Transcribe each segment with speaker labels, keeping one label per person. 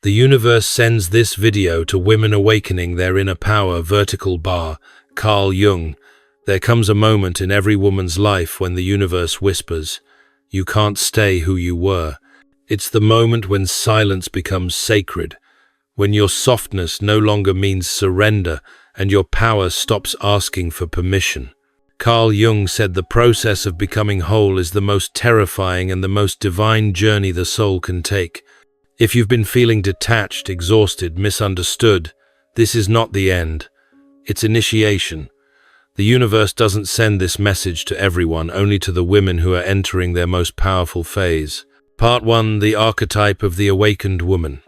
Speaker 1: The universe sends this video to women awakening their inner power. Vertical bar, Carl Jung. There comes a moment in every woman's life when the universe whispers, "You can't stay who you were." It's the moment when silence becomes sacred, when your softness no longer means surrender and your power stops asking for permission. Carl Jung said the process of becoming whole is the most terrifying and the most divine journey the soul can take. If you've been feeling detached, exhausted, misunderstood, this is not the end. It's initiation. The universe doesn't send this message to everyone, only to the women who are entering their most powerful phase. Part 1. The archetype of the awakened woman.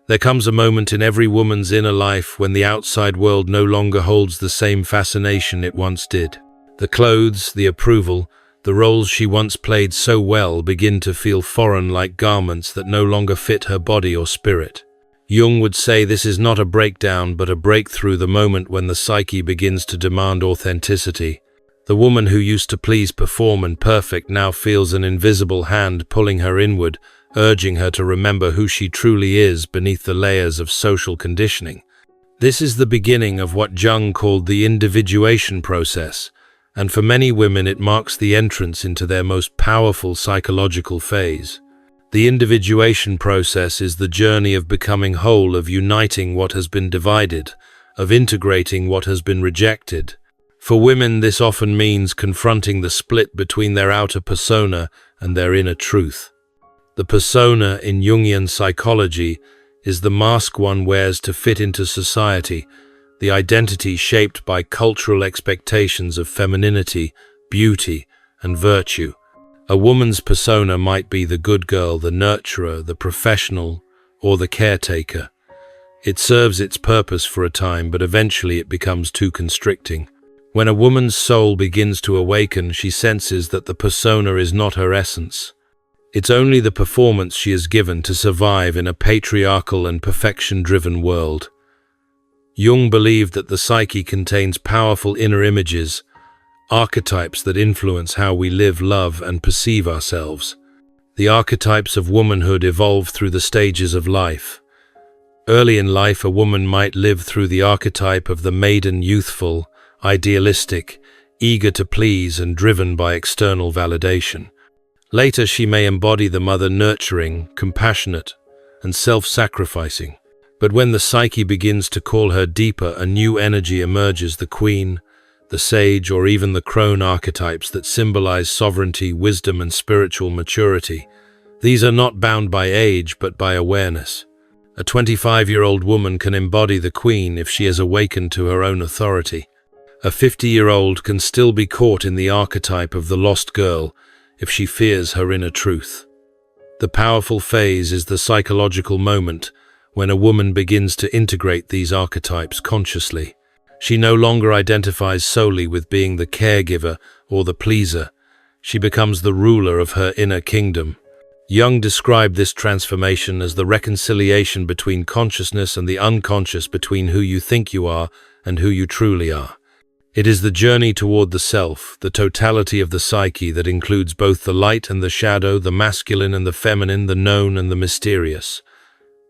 Speaker 1: There comes a moment in every woman's inner life when the outside world no longer holds the same fascination it once did. The clothes, the approval, the roles she once played so well begin to feel foreign, like garments that no longer fit her body or spirit. Jung would say this is not a breakdown but a breakthrough, the moment when the psyche begins to demand authenticity. The woman who used to please, perform, and perfect now feels an invisible hand pulling her inward, urging her to remember who she truly is beneath the layers of social conditioning. This is the beginning of what Jung called the individuation process, and for many women it marks the entrance into their most powerful psychological phase. The individuation process is the journey of becoming whole, of uniting what has been divided, of integrating what has been rejected. For women, this often means confronting the split between their outer persona and their inner truth. The persona in Jungian-psychology is the mask one wears to fit into society, the identity shaped by cultural expectations of femininity, beauty, and virtue. A woman's persona might be the good girl, the nurturer, the professional, or the caretaker. It serves its purpose for a time, but eventually it becomes too constricting. When a woman's soul begins to awaken, she senses that the persona is not her essence. It's only the performance she is given to survive in a patriarchal and perfection-driven world. Jung believed that the psyche contains powerful inner images, archetypes that influence how we live, love, and perceive ourselves. The archetypes of womanhood evolve through the stages of life. Early in life, a woman might live through the archetype of the maiden, youthful, idealistic, eager to please, and driven by external validation. Later, she may embody the mother, nurturing, compassionate, and self-sacrificing. But when the psyche begins to call her deeper, a new energy emerges: the queen, the sage, or even the crone, archetypes that symbolize sovereignty, wisdom, and spiritual maturity. These are not bound by age, but by awareness. A 25-year-old woman can embody the queen if she has awakened to her own authority. A 50-year-old can still be caught in the archetype of the lost girl if she fears her inner truth. The powerful phase is the psychological moment when a woman begins to integrate these archetypes consciously. She no longer identifies solely with being the caregiver or the pleaser. She becomes the ruler of her inner kingdom. Jung described this transformation as the reconciliation between consciousness and the unconscious, between who you think you are and who you truly are. It is the journey toward the self, the totality of the psyche that includes both the light and the shadow, the masculine and the feminine, the known and the mysterious.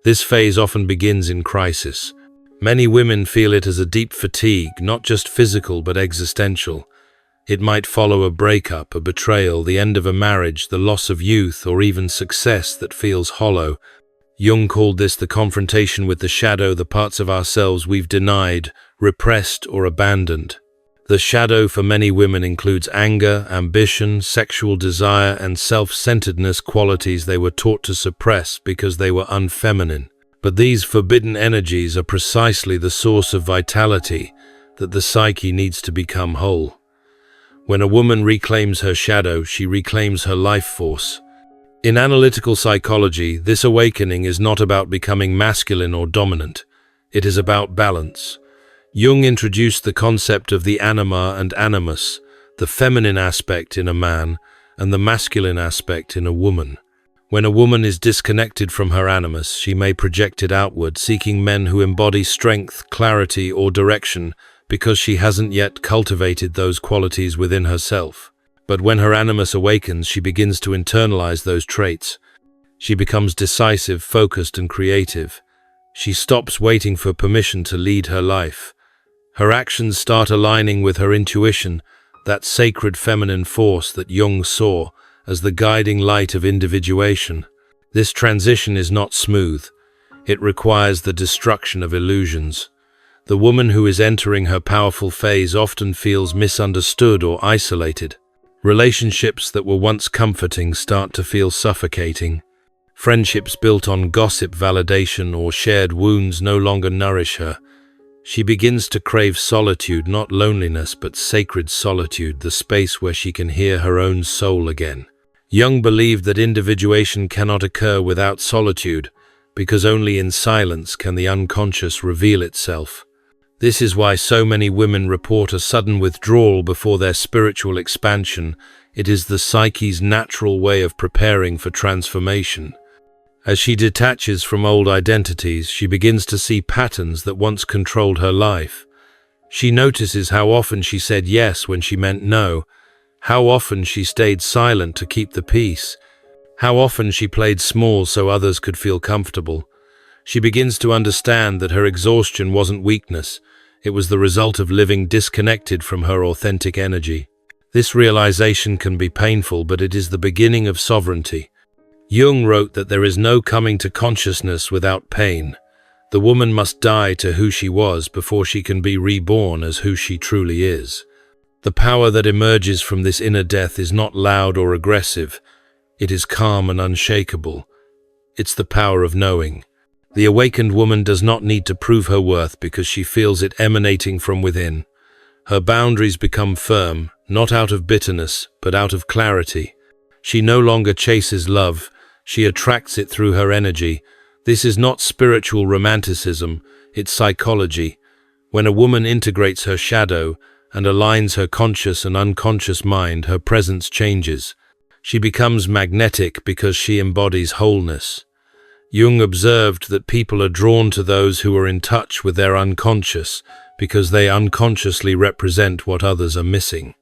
Speaker 1: This phase often begins in crisis. Many women feel it as a deep fatigue, not just physical but existential. It might follow a breakup, a betrayal, the end of a marriage, the loss of youth, or even success that feels hollow. Jung called this the confrontation with the shadow, the parts of ourselves we've denied, repressed, or abandoned. The shadow for many women includes anger, ambition, sexual desire, and self-centeredness, qualities they were taught to suppress because they were unfeminine. But these forbidden energies are precisely the source of vitality that the psyche needs to become whole. When a woman reclaims her shadow, she reclaims her life force. In analytical psychology, this awakening is not about becoming masculine or dominant. It is about balance. Jung introduced the concept of the anima and animus, the feminine aspect in a man and the masculine aspect in a woman. When a woman is disconnected from her animus, she may project it outward, seeking men who embody strength, clarity, or direction, because she hasn't yet cultivated those qualities within herself. But when her animus awakens, she begins to internalize those traits. She becomes decisive, focused, and creative. She stops waiting for permission to lead her life. Her actions start aligning with her intuition, that sacred feminine force that Jung saw as the guiding light of individuation. This transition is not smooth. It requires the destruction of illusions. The woman who is entering her powerful phase often feels misunderstood or isolated. Relationships that were once comforting start to feel suffocating. Friendships built on gossip, validation, or shared wounds no longer nourish her. She begins to crave solitude, not loneliness, but sacred solitude, the space where she can hear her own soul again. Jung believed that individuation cannot occur without solitude, because only in silence can the unconscious reveal itself. This is why so many women report a sudden withdrawal before their spiritual expansion. It is the psyche's natural way of preparing for transformation. As she detaches from old identities, she begins to see patterns that once controlled her life. She notices how often she said yes when she meant no, how often she stayed silent to keep the peace, how often she played small so others could feel comfortable. She begins to understand that her exhaustion wasn't weakness, it was the result of living disconnected from her authentic energy. This realization can be painful, but it is the beginning of sovereignty. Jung wrote that there is no coming to consciousness without pain. The woman must die to who she was before she can be reborn as who she truly is. The power that emerges from this inner death is not loud or aggressive. It is calm and unshakable. It's the power of knowing. The awakened woman does not need to prove her worth because she feels it emanating from within. Her boundaries become firm, not out of bitterness, but out of clarity. She no longer chases love. She attracts it through her energy. This is not spiritual romanticism, it's psychology. When a woman integrates her shadow and aligns her conscious and unconscious mind, her presence changes. She becomes magnetic because she embodies wholeness. Jung observed that people are drawn to those who are in touch with their unconscious because they unconsciously represent what others are missing.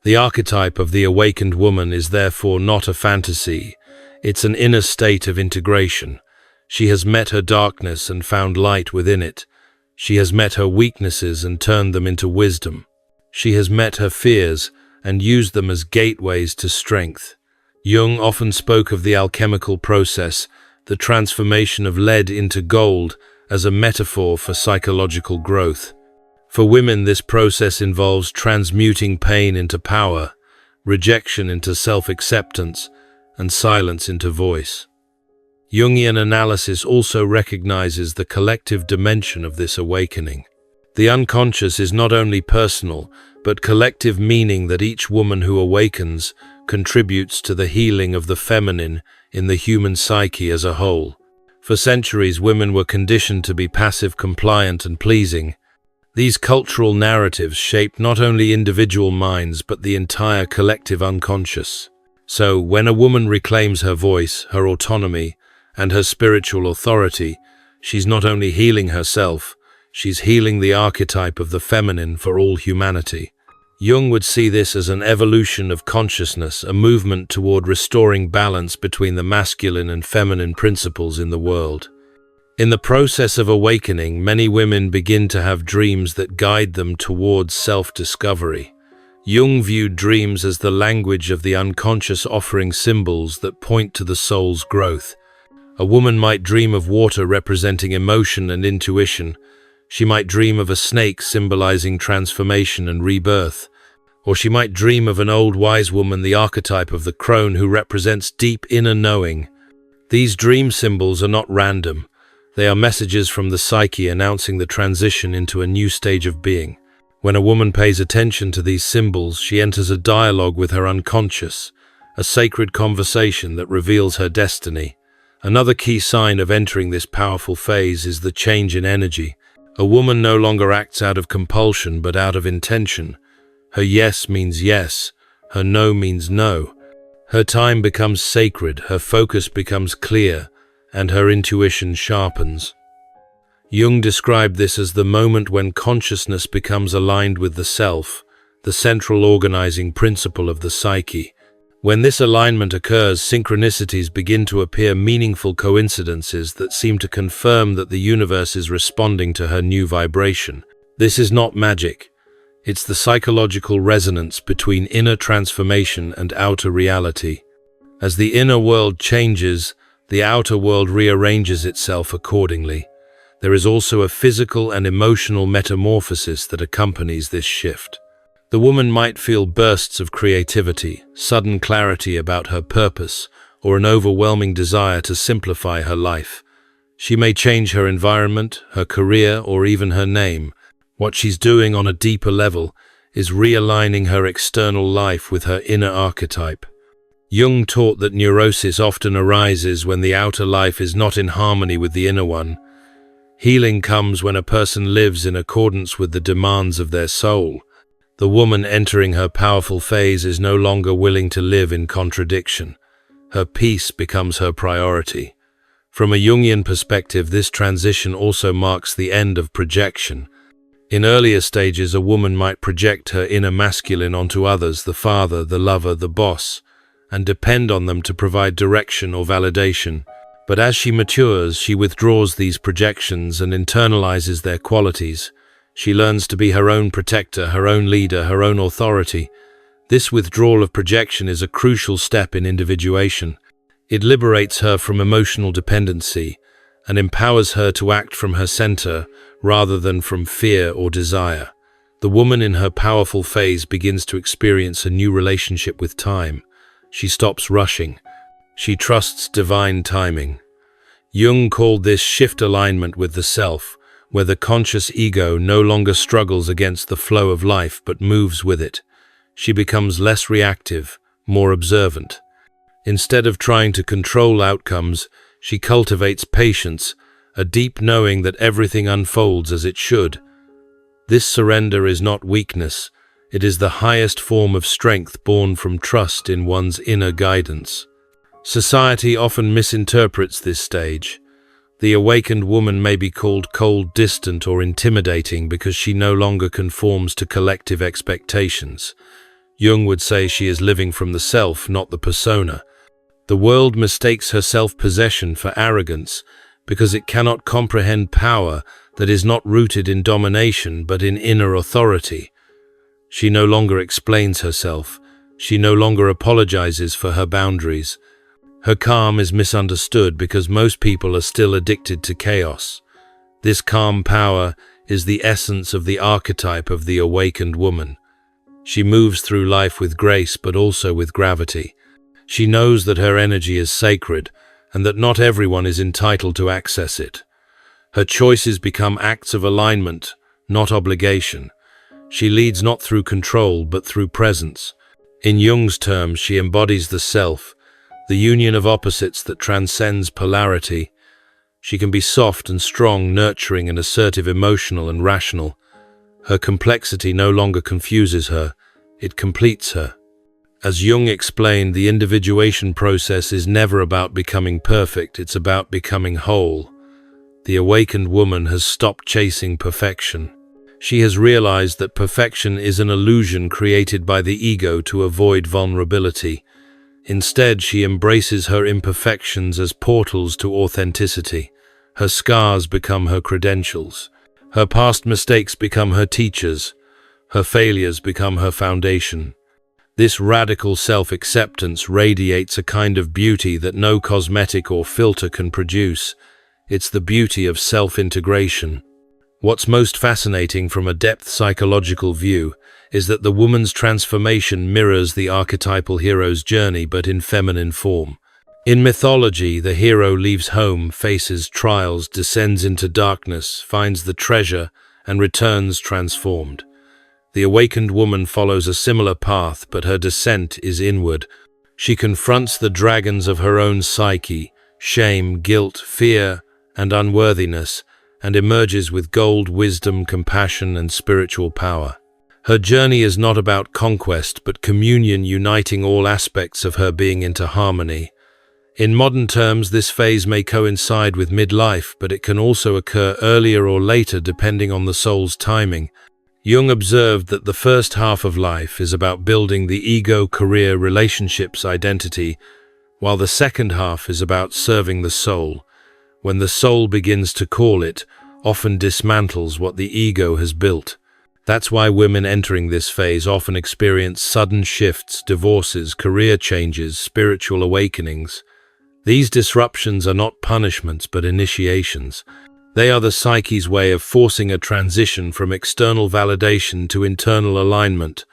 Speaker 1: The archetype of the awakened woman is therefore not a fantasy. It's an inner state of integration. She has met her darkness and found light within it. She has met her weaknesses and turned them into wisdom. She has met her fears and used them as gateways to strength. Jung often spoke of the alchemical process, the transformation of lead into gold, as a metaphor for psychological growth. For women, this process involves transmuting pain into power, rejection into self-acceptance, and silence into voice. Jungian analysis also recognizes the collective dimension of this awakening. The unconscious is not only personal, but collective, meaning that each woman who awakens contributes to the healing of the feminine in the human psyche as a whole. For centuries, women were conditioned to be passive, compliant, and pleasing. These cultural narratives shaped not only individual minds, but the entire collective unconscious. So, when a woman reclaims her voice, her autonomy, and her spiritual authority, she's not only healing herself, she's healing the archetype of the feminine for all humanity. Jung would see this as an evolution of consciousness, a movement toward restoring balance between the masculine and feminine principles in the world. In the process of awakening, many women begin to have dreams that guide them towards self-discovery. Jung viewed dreams as the language of the unconscious, offering symbols that point to the soul's growth. A woman might dream of water representing emotion and intuition. She might dream of a snake symbolizing transformation and rebirth. Or she might dream of an old wise woman, the archetype of the crone who represents deep inner knowing. These dream symbols are not random. They are messages from the psyche announcing the transition into a new stage of being. When a woman pays attention to these symbols, she enters a dialogue with her unconscious, a sacred conversation that reveals her destiny. Another key sign of entering this powerful phase is the change in energy. A woman no longer acts out of compulsion, but out of intention. Her yes means yes, her no means no. Her time becomes sacred, her focus becomes clear, and her intuition sharpens. Jung described this as the moment when consciousness becomes aligned with the self, the central organizing principle of the psyche. When this alignment occurs, synchronicities begin to appear, meaningful coincidences that seem to confirm that the universe is responding to her new vibration. This is not magic. It's the psychological resonance between inner transformation and outer reality. As the inner world changes, the outer world rearranges itself accordingly. There is also a physical and emotional metamorphosis that accompanies this shift. The woman might feel bursts of creativity, sudden clarity about her purpose, or an overwhelming desire to simplify her life. She may change her environment, her career, or even her name. What she's doing on a deeper level is realigning her external life with her inner archetype. Jung taught that neurosis often arises when the outer life is not in harmony with the inner one. Healing comes when a person lives in accordance with the demands of their soul. The woman entering her powerful phase is no longer willing to live in contradiction. Her peace becomes her priority. From a Jungian perspective, this transition also marks the end of projection. In earlier stages, a woman might project her inner masculine onto others, the father, the lover, the boss, and depend on them to provide direction or validation. But as she matures, she withdraws these projections and internalizes their qualities. She learns to be her own protector, her own leader, her own authority. This withdrawal of projection is a crucial step in individuation. It liberates her from emotional dependency and empowers her to act from her center rather than from fear or desire. The woman in her powerful phase begins to experience a new relationship with time. She stops rushing. She trusts divine timing. Jung called this shift alignment with the self, where the conscious ego no longer struggles against the flow of life but moves with it. She becomes less reactive, more observant. Instead of trying to control outcomes, she cultivates patience, a deep knowing that everything unfolds as it should. This surrender is not weakness. It is the highest form of strength born from trust in one's inner guidance. Society often misinterprets this stage. The awakened woman may be called cold, distant, or intimidating because she no longer conforms to collective expectations. Jung would say she is living from the self, not the persona. The world mistakes her self-possession for arrogance because it cannot comprehend power that is not rooted in domination but in inner authority. She no longer explains herself. She no longer apologizes for her boundaries. Her calm is misunderstood because most people are still addicted to chaos. This calm power is the essence of the archetype of the awakened woman. She moves through life with grace but also with gravity. She knows that her energy is sacred and that not everyone is entitled to access it. Her choices become acts of alignment, not obligation. She leads not through control but through presence. In Jung's terms, she embodies the self, the union of opposites that transcends polarity. She can be soft and strong, nurturing and assertive, emotional and rational. Her complexity no longer confuses her, it completes her. As Jung explained, the individuation process is never about becoming perfect, it's about becoming whole. The awakened woman has stopped chasing perfection. She has realized that perfection is an illusion created by the ego to avoid vulnerability. Instead, she embraces her imperfections as portals to authenticity. Her scars become her credentials. Her past mistakes become her teachers. Her failures become her foundation. This radical self-acceptance radiates a kind of beauty that no cosmetic or filter can produce. It's the beauty of self-integration. What's most fascinating from a depth psychological view is that the woman's transformation mirrors the archetypal hero's journey but in feminine form. In mythology, the hero leaves home, faces trials, descends into darkness, finds the treasure, and returns transformed. The awakened woman follows a similar path, but her descent is inward. She confronts the dragons of her own psyche, shame, guilt, fear, and unworthiness, and emerges with gold, wisdom, compassion, and spiritual power. Her journey is not about conquest, but communion, uniting all aspects of her being into harmony. In modern terms, this phase may coincide with midlife, but it can also occur earlier or later depending on the soul's timing. Jung observed that the first half of life is about building the ego, career, relationships, identity, while the second half is about serving the soul. When the soul begins to call, it often dismantles what the ego has built. That's why women entering this phase often experience sudden shifts, divorces, career changes, spiritual awakenings. These disruptions are not punishments but initiations. They are the psyche's way of forcing a transition from external validation to internal alignment.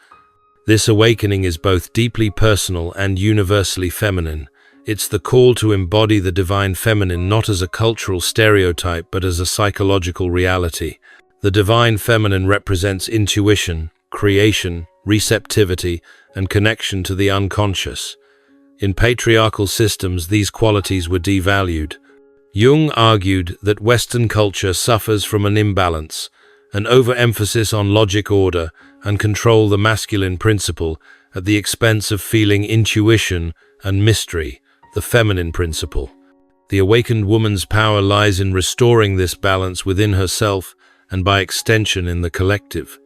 Speaker 1: This awakening is both deeply personal and universally feminine. It's the call to embody the divine feminine not as a cultural stereotype but as a psychological reality. The divine feminine represents intuition, creation, receptivity, and connection to the unconscious. In patriarchal systems, these qualities were devalued. Jung argued that Western culture suffers from an imbalance, an overemphasis on logic, order, and control, the masculine principle, at the expense of feeling, intuition, and mystery, the feminine principle. The awakened woman's power lies in restoring this balance within herself and by extension in the collective.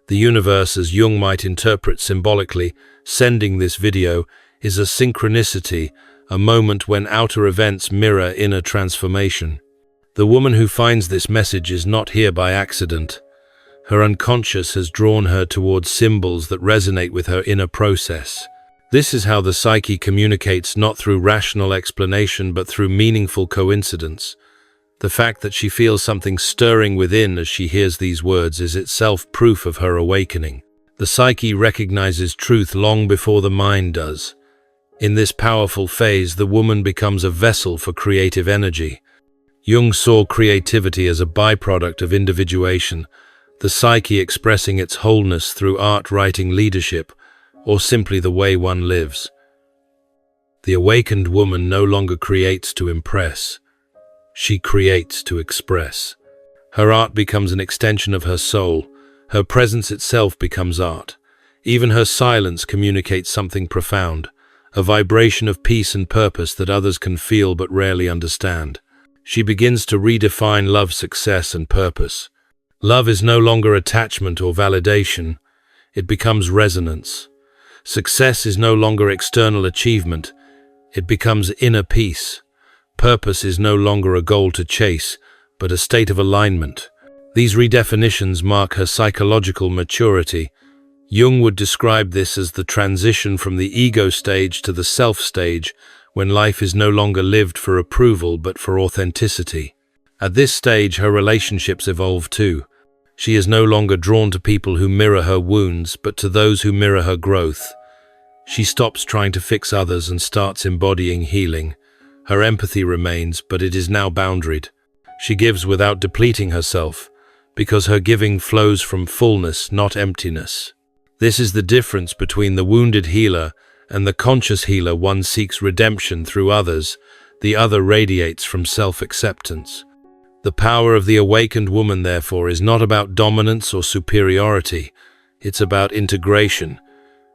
Speaker 1: The universe, as Jung might interpret symbolically, sending this video, is a synchronicity, a moment when outer events mirror inner transformation. The woman who finds this message is not here by accident. Her unconscious has drawn her towards symbols that resonate with her inner process. This is how the psyche communicates, not through rational explanation but through meaningful coincidence. The fact that she feels something stirring within as she hears these words is itself proof of her awakening. The psyche recognizes truth long before the mind does. In this powerful phase, the woman becomes a vessel for creative energy. Jung saw creativity as a byproduct of individuation, the psyche expressing its wholeness through art, writing, leadership, or simply the way one lives. The awakened woman no longer creates to impress. She creates to express. Her art becomes an extension of her soul. Her presence itself becomes art. Even her silence communicates something profound, a vibration of peace and purpose that others can feel but rarely understand. She begins to redefine love, success, and purpose. Love is no longer attachment or validation. It becomes resonance. Success is no longer external achievement. It becomes inner peace. Purpose is no longer a goal to chase, but a state of alignment. These redefinitions mark her psychological maturity. Jung would describe this as the transition from the ego stage to the self stage, when life is no longer lived for approval but for authenticity. At this stage, her relationships evolve too. She is no longer drawn to people who mirror her wounds, but to those who mirror her growth. She stops trying to fix others and starts embodying healing. Her empathy remains, but it is now boundaried. She gives without depleting herself, because her giving flows from fullness, not emptiness. This is the difference between the wounded healer and the conscious healer. One seeks redemption through others, the other radiates from self-acceptance. The power of the awakened woman, therefore, is not about dominance or superiority. It's about integration.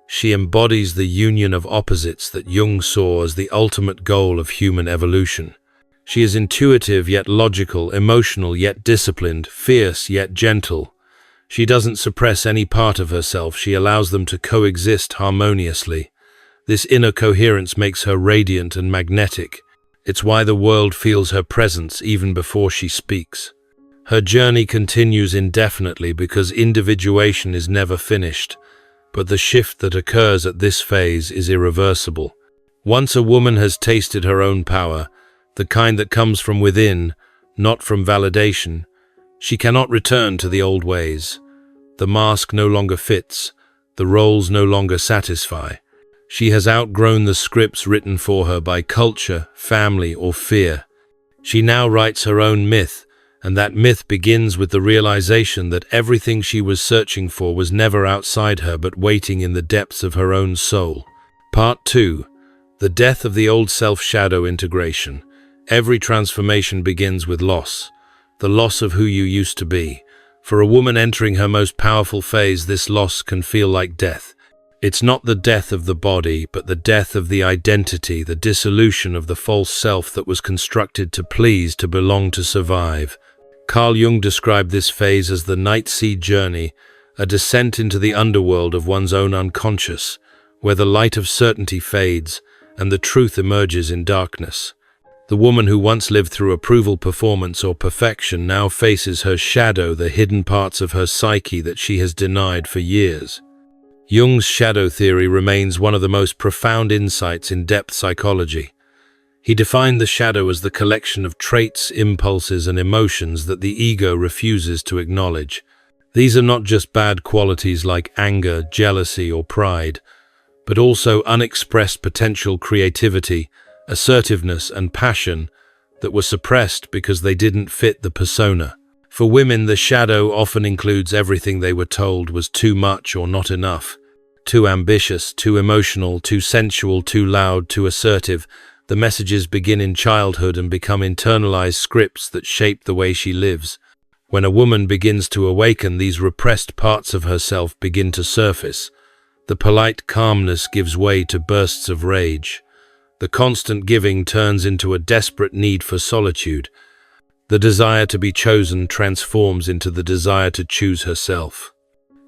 Speaker 1: She embodies the union of opposites that Jung saw as the ultimate goal of human evolution. She is intuitive yet logical, emotional yet disciplined, fierce yet gentle. She doesn't suppress any part of herself, she allows them to coexist harmoniously. This inner coherence makes her radiant and magnetic. It's why the world feels her presence even before she speaks. Her journey continues indefinitely because individuation is never finished. But the shift that occurs at this phase is irreversible. Once a woman has tasted her own power, the kind that comes from within, not from validation, she cannot return to the old ways. The mask no longer fits, the roles no longer satisfy. She has outgrown the scripts written for her by culture, family, or fear. She now writes her own myth, and that myth begins with the realization that everything she was searching for was never outside her but waiting in the depths of her own soul. Part 2. The death of the old self-shadow integration. Every transformation begins with loss, the loss of who you used to be. For a woman entering her most powerful phase, this loss can feel like death. It's not the death of the body, but the death of the identity, the dissolution of the false self that was constructed to please, to belong, to survive. Carl Jung described this phase as the night sea journey, a descent into the underworld of one's own unconscious, where the light of certainty fades and the truth emerges in darkness. The woman who once lived through approval, performance, or perfection now faces her shadow, the hidden parts of her psyche that she has denied for years. Jung's shadow theory remains one of the most profound insights in depth psychology. He defined the shadow as the collection of traits, impulses, and emotions that the ego refuses to acknowledge. These are not just bad qualities like anger, jealousy, or pride, but also unexpressed potential, creativity, assertiveness, and passion that were suppressed because they didn't fit the persona. For women, the shadow often includes everything they were told was too much or not enough. Too ambitious, too emotional, too sensual, too loud, too assertive. The messages begin in childhood and become internalized scripts that shape the way she lives. When a woman begins to awaken, these repressed parts of herself begin to surface. The polite calmness gives way to bursts of rage. The constant giving turns into a desperate need for solitude. The desire to be chosen transforms into the desire to choose herself.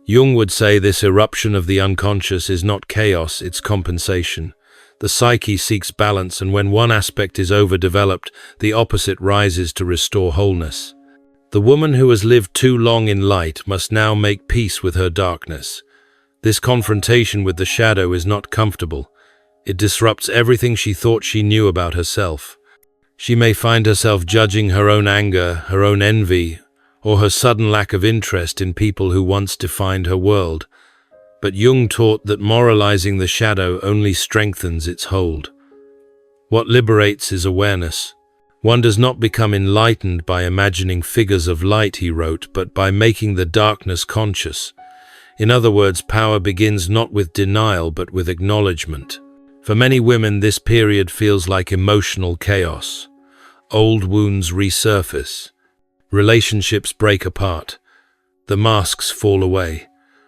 Speaker 1: Jung would say this eruption of the unconscious is not chaos, it's compensation. The psyche seeks balance, and when one aspect is overdeveloped, the opposite rises to restore wholeness. The woman who has lived too long in light must now make peace with her darkness. This confrontation with the shadow is not comfortable. It disrupts everything she thought she knew about herself. She may find herself judging her own anger, her own envy, or her sudden lack of interest in people who once defined her world. But Jung taught that moralizing the shadow only strengthens its hold. What liberates is awareness. One does not become enlightened by imagining figures of light, he wrote, but by making the darkness conscious. In other words, power begins not with denial but with acknowledgement. For many women, this period feels like emotional chaos. Old wounds resurface. Relationships break apart. The masks fall away.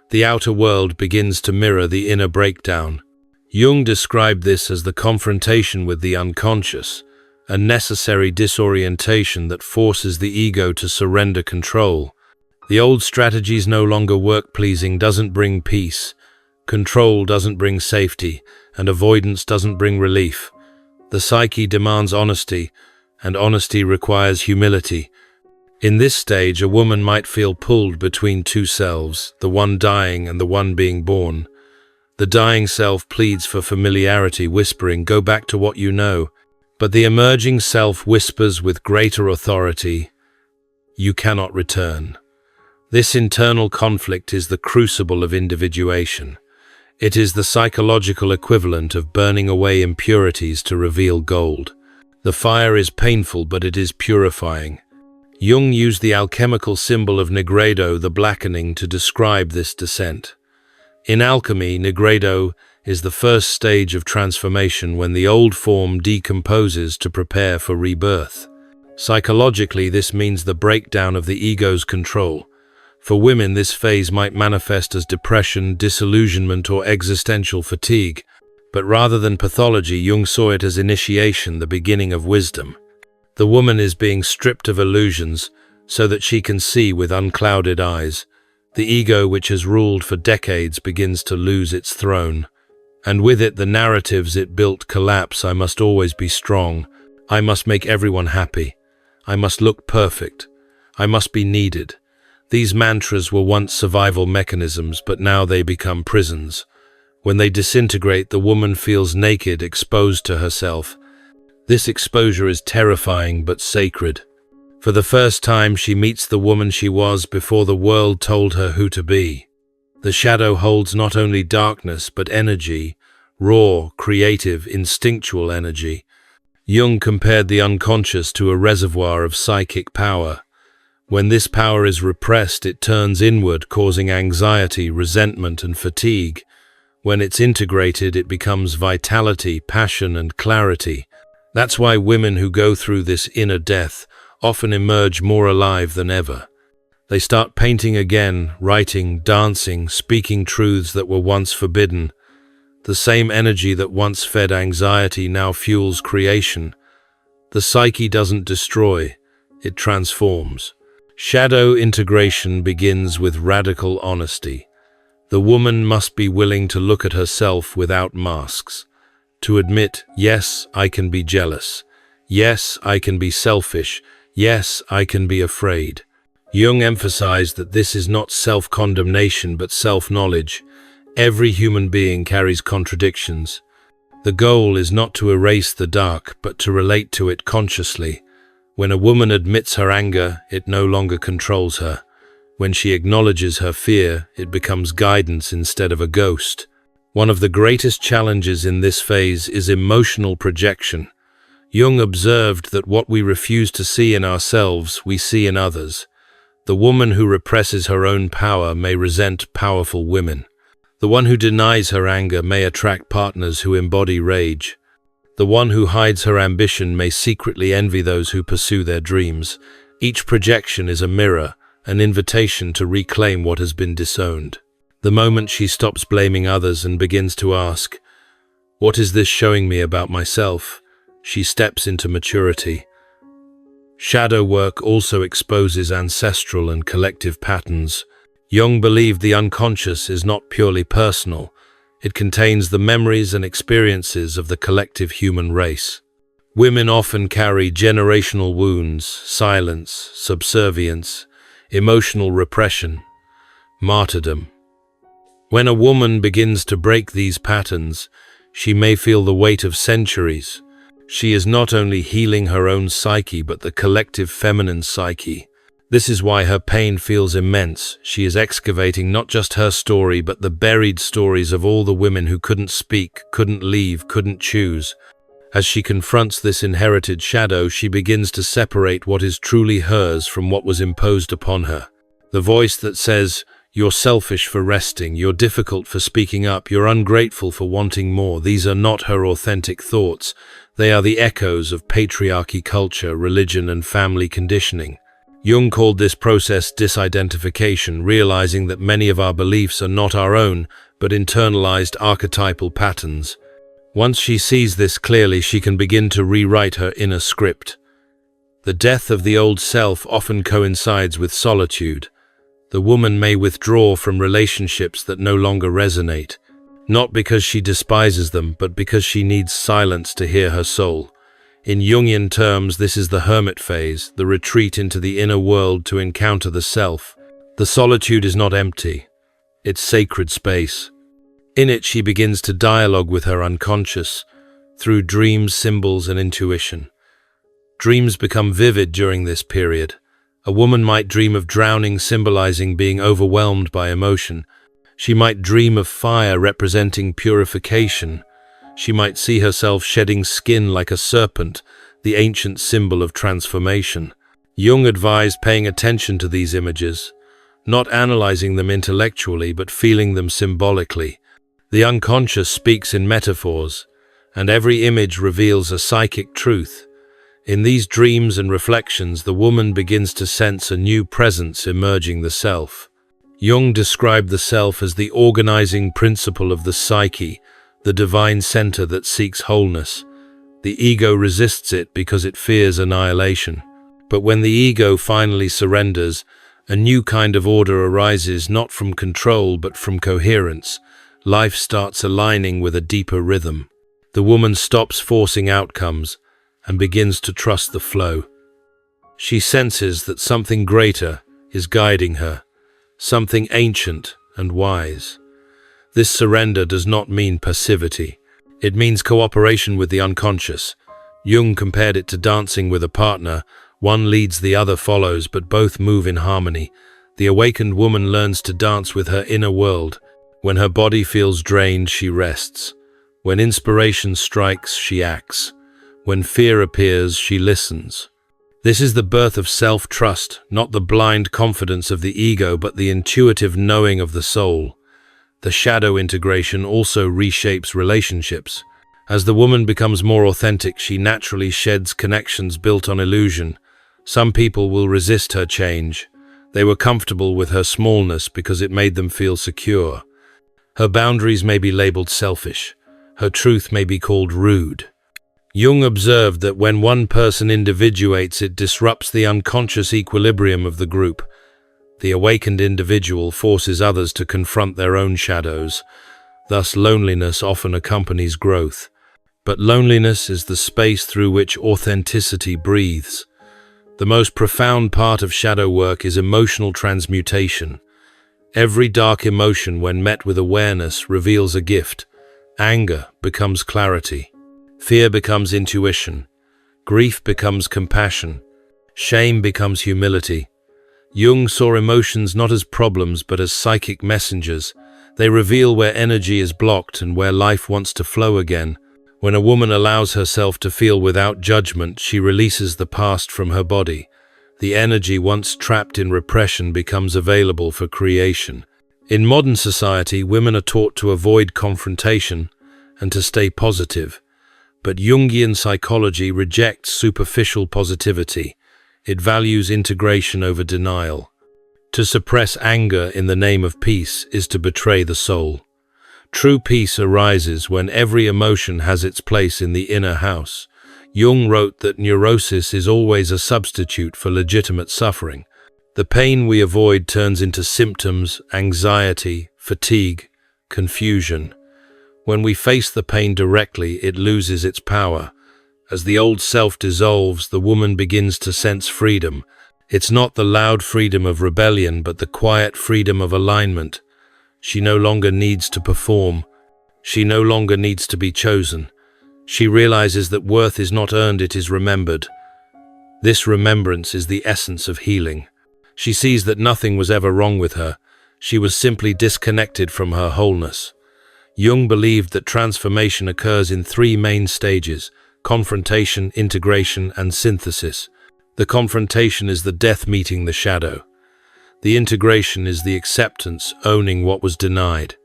Speaker 1: The outer world begins to mirror the inner breakdown. Jung described this as the confrontation with the unconscious, a necessary disorientation that forces the ego to surrender control. The old strategies no longer work. Pleasing doesn't bring peace. Control doesn't bring safety, and avoidance doesn't bring relief. The psyche demands honesty, and honesty requires humility. In this stage, a woman might feel pulled between two selves, the one dying and the one being born. The dying self pleads for familiarity, whispering, "Go back to what you know." But the emerging self whispers with greater authority, "You cannot return." This internal conflict is the crucible of individuation. It is the psychological equivalent of burning away impurities to reveal gold. The fire is painful, but it is purifying. Jung used the alchemical symbol of nigredo, the blackening, to describe this descent. In alchemy, nigredo is the first stage of transformation, when the old form decomposes to prepare for rebirth. Psychologically, this means the breakdown of the ego's control. For women, this phase might manifest as depression, disillusionment, or existential fatigue. But rather than pathology, Jung saw it as initiation, the beginning of wisdom. The woman is being stripped of illusions so that she can see with unclouded eyes. The ego, which has ruled for decades, begins to lose its throne. And with it, the narratives it built collapse. I must always be strong. I must make everyone happy. I must look perfect. I must be needed. These mantras were once survival mechanisms, but now they become prisons. When they disintegrate, the woman feels naked, exposed to herself. This exposure is terrifying but sacred. For the first time, she meets the woman she was before the world told her who to be. The shadow holds not only darkness but energy, raw, creative, instinctual energy. Jung compared the unconscious to a reservoir of psychic power. When this power is repressed, it turns inward, causing anxiety, resentment, and fatigue. When it's integrated, it becomes vitality, passion, and clarity. That's why women who go through this inner death often emerge more alive than ever. They start painting again, writing, dancing, speaking truths that were once forbidden. The same energy that once fed anxiety now fuels creation. The psyche doesn't destroy, it transforms. Shadow integration begins with radical honesty. The woman must be willing to look at herself without masks, to admit, yes, I can be jealous. Yes, I can be selfish. Yes, I can be afraid. Jung emphasized that this is not self-condemnation but self-knowledge. Every human being carries contradictions. The goal is not to erase the dark, but to relate to it consciously. When a woman admits her anger, it no longer controls her. When she acknowledges her fear, it becomes guidance instead of a ghost. One of the greatest challenges in this phase is emotional projection. Jung observed that what we refuse to see in ourselves, we see in others. The woman who represses her own power may resent powerful women. The one who denies her anger may attract partners who embody rage. The one who hides her ambition may secretly envy those who pursue their dreams. Each projection is a mirror, an invitation to reclaim what has been disowned. The moment she stops blaming others and begins to ask, "What is this showing me about myself?" she steps into maturity. Shadow work also exposes ancestral and collective patterns. Jung believed the unconscious is not purely personal. It contains the memories and experiences of the collective human race. Women often carry generational wounds, silence, subservience, emotional repression, martyrdom. When a woman begins to break these patterns, she may feel the weight of centuries. She is not only healing her own psyche, but the collective feminine psyche. This is why her pain feels immense. She is excavating not just her story, but the buried stories of all the women who couldn't speak, couldn't leave, couldn't choose. As she confronts this inherited shadow, she begins to separate what is truly hers from what was imposed upon her. The voice that says, "You're selfish for resting, you're difficult for speaking up, you're ungrateful for wanting more," these are not her authentic thoughts. They are the echoes of patriarchy culture, religion, and family conditioning. Jung called this process disidentification, realizing that many of our beliefs are not our own, but internalized archetypal patterns. Once she sees this clearly, she can begin to rewrite her inner script. The death of the old self often coincides with solitude. The woman may withdraw from relationships that no longer resonate, not because she despises them, but because she needs silence to hear her soul. In Jungian terms, this is the hermit phase, the retreat into the inner world to encounter the self. The solitude is not empty. It's sacred space. In it, she begins to dialogue with her unconscious, through dreams, symbols, and intuition. Dreams become vivid during this period. A woman might dream of drowning, symbolizing being overwhelmed by emotion. She might dream of fire, representing purification. She might see herself shedding skin like a serpent, the ancient symbol of transformation. Jung advised paying attention to these images, not analyzing them intellectually, but feeling them symbolically. The unconscious speaks in metaphors, and every image reveals a psychic truth. In these dreams and reflections, the woman begins to sense a new presence emerging the self. Jung described the self as the organizing principle of the psyche, the divine center that seeks wholeness. The ego resists it because it fears annihilation. But when the ego finally surrenders, a new kind of order arises, not from control but from coherence. Life starts aligning with a deeper rhythm. The woman stops forcing outcomes and begins to trust the flow. She senses that something greater is guiding her, something ancient and wise. This surrender does not mean passivity. It means cooperation with the unconscious. Jung compared it to dancing with a partner. One leads, the other follows, but both move in harmony. The awakened woman learns to dance with her inner world. When her body feels drained, she rests. When inspiration strikes, she acts. When fear appears, she listens. This is the birth of self-trust, not the blind confidence of the ego, but the intuitive knowing of the soul. The shadow integration also reshapes relationships. As the woman becomes more authentic, she naturally sheds connections built on illusion. Some people will resist her change. They were comfortable with her smallness because it made them feel secure. Her boundaries may be labeled selfish. Her truth may be called rude. Jung observed that when one person individuates, it disrupts the unconscious equilibrium of the group. The awakened individual forces others to confront their own shadows. Thus, loneliness often accompanies growth. But loneliness is the space through which authenticity breathes. The most profound part of shadow work is emotional transmutation. Every dark emotion, when met with awareness, reveals a gift. Anger becomes clarity. Fear becomes intuition. Grief becomes compassion. Shame becomes humility. Jung saw emotions not as problems but as psychic messengers. They reveal where energy is blocked and where life wants to flow again. When a woman allows herself to feel without judgment, she releases the past from her body. The energy once trapped in repression becomes available for creation. In modern society, women are taught to avoid confrontation and to stay positive. But Jungian-psychology rejects superficial positivity. It values integration over denial. To suppress anger in the name of peace is to betray the soul. True peace arises when every emotion has its place in the inner house. Jung wrote that neurosis is always a substitute for legitimate suffering. The pain we avoid turns into symptoms, anxiety, fatigue, confusion. When we face the pain directly, it loses its power. As the old self dissolves, the woman begins to sense freedom. It's not the loud freedom of rebellion, but the quiet freedom of alignment. She no longer needs to perform. She no longer needs to be chosen. She realizes that worth is not earned, it is remembered. This remembrance is the essence of healing. She sees that nothing was ever wrong with her. She was simply disconnected from her wholeness. Jung believed that transformation occurs in three main stages: confrontation, integration, and synthesis. The confrontation is the death meeting the shadow. The integration is the acceptance, owning what was denied.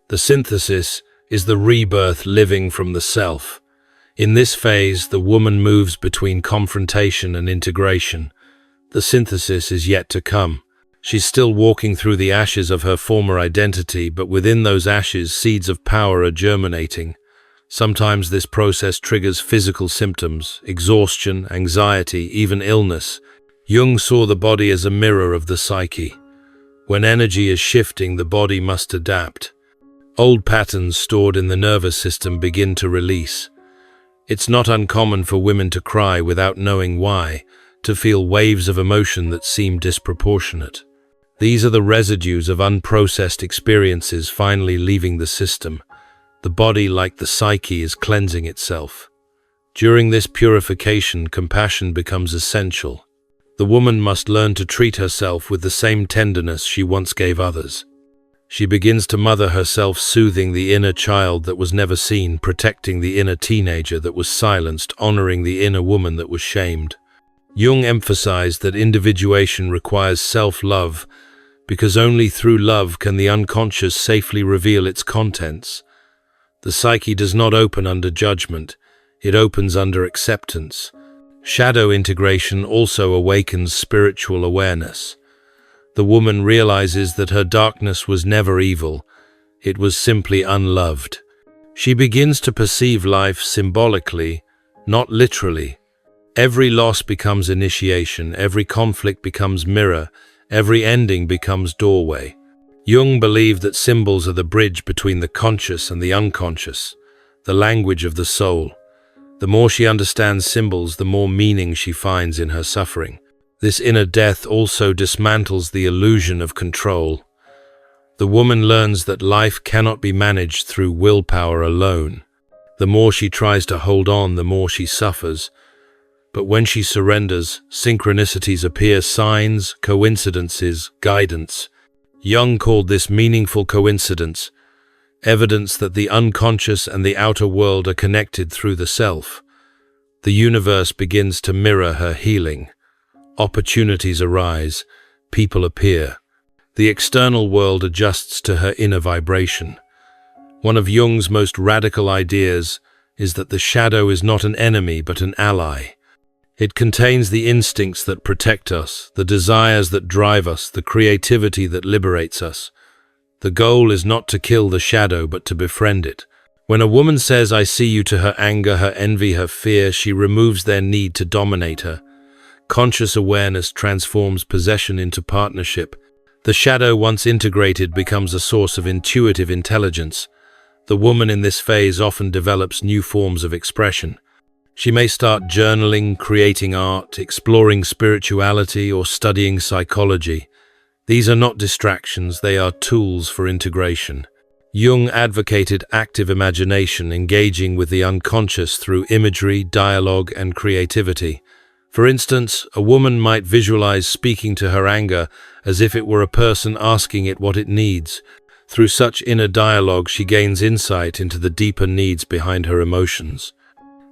Speaker 1: The synthesis is the rebirth, living from the self. In this phase, the woman moves between confrontation and integration. The synthesis is yet to come. She's still walking through the ashes of her former identity, but within those ashes, seeds of power are germinating. Sometimes this process triggers physical symptoms, exhaustion, anxiety, even illness. Jung saw the body as a mirror of the psyche. When energy is shifting, the body must adapt. Old patterns stored in the nervous system begin to release. It's not uncommon for women to cry without knowing why, to feel waves of emotion that seem disproportionate. These are the residues of unprocessed experiences finally leaving the system. The body, like the psyche, is cleansing itself. During this purification, compassion becomes essential. The woman must learn to treat herself with the same tenderness she once gave others. She begins to mother herself, soothing the inner child that was never seen, protecting the inner teenager that was silenced, honoring the inner woman that was shamed. Jung emphasized that individuation requires self-love, because only through love can the unconscious safely reveal its contents. The psyche does not open under judgment, it opens under acceptance. Shadow integration also awakens spiritual awareness. The woman realizes that her darkness was never evil, it was simply unloved. She begins to perceive life symbolically, not literally. Every loss becomes initiation, every conflict becomes mirror, every ending becomes doorway. Jung believed that symbols are the bridge between the conscious and the unconscious, the language of the soul. The more she understands symbols, the more meaning she finds in her suffering. This inner death also dismantles the illusion of control. The woman learns that life cannot be managed through willpower alone. The more she tries to hold on, the more she suffers. But when she surrenders, synchronicities appear, signs, coincidences, guidance. Jung called this meaningful coincidence, evidence that the unconscious and the outer world are connected through the self. The universe begins to mirror her healing. Opportunities arise, people appear. The external world adjusts to her inner vibration. One of Jung's most radical ideas is that the shadow is not an enemy but an ally. It contains the instincts that protect us, the desires that drive us, the creativity that liberates us. The goal is not to kill the shadow but to befriend it. When a woman says, "I see you," to her anger, her envy, her fear, she removes their need to dominate her. Conscious awareness transforms possession into partnership. The shadow, once integrated, becomes a source of intuitive intelligence. The woman in this phase often develops new forms of expression. She may start journaling, creating art, exploring spirituality, or studying psychology. These are not distractions, they are tools for integration. Jung advocated active imagination, engaging with the unconscious through imagery, dialogue, and creativity. For instance, a woman might visualize speaking to her anger as if it were a person asking it what it needs. Through such inner dialogue, she gains insight into the deeper needs behind her emotions.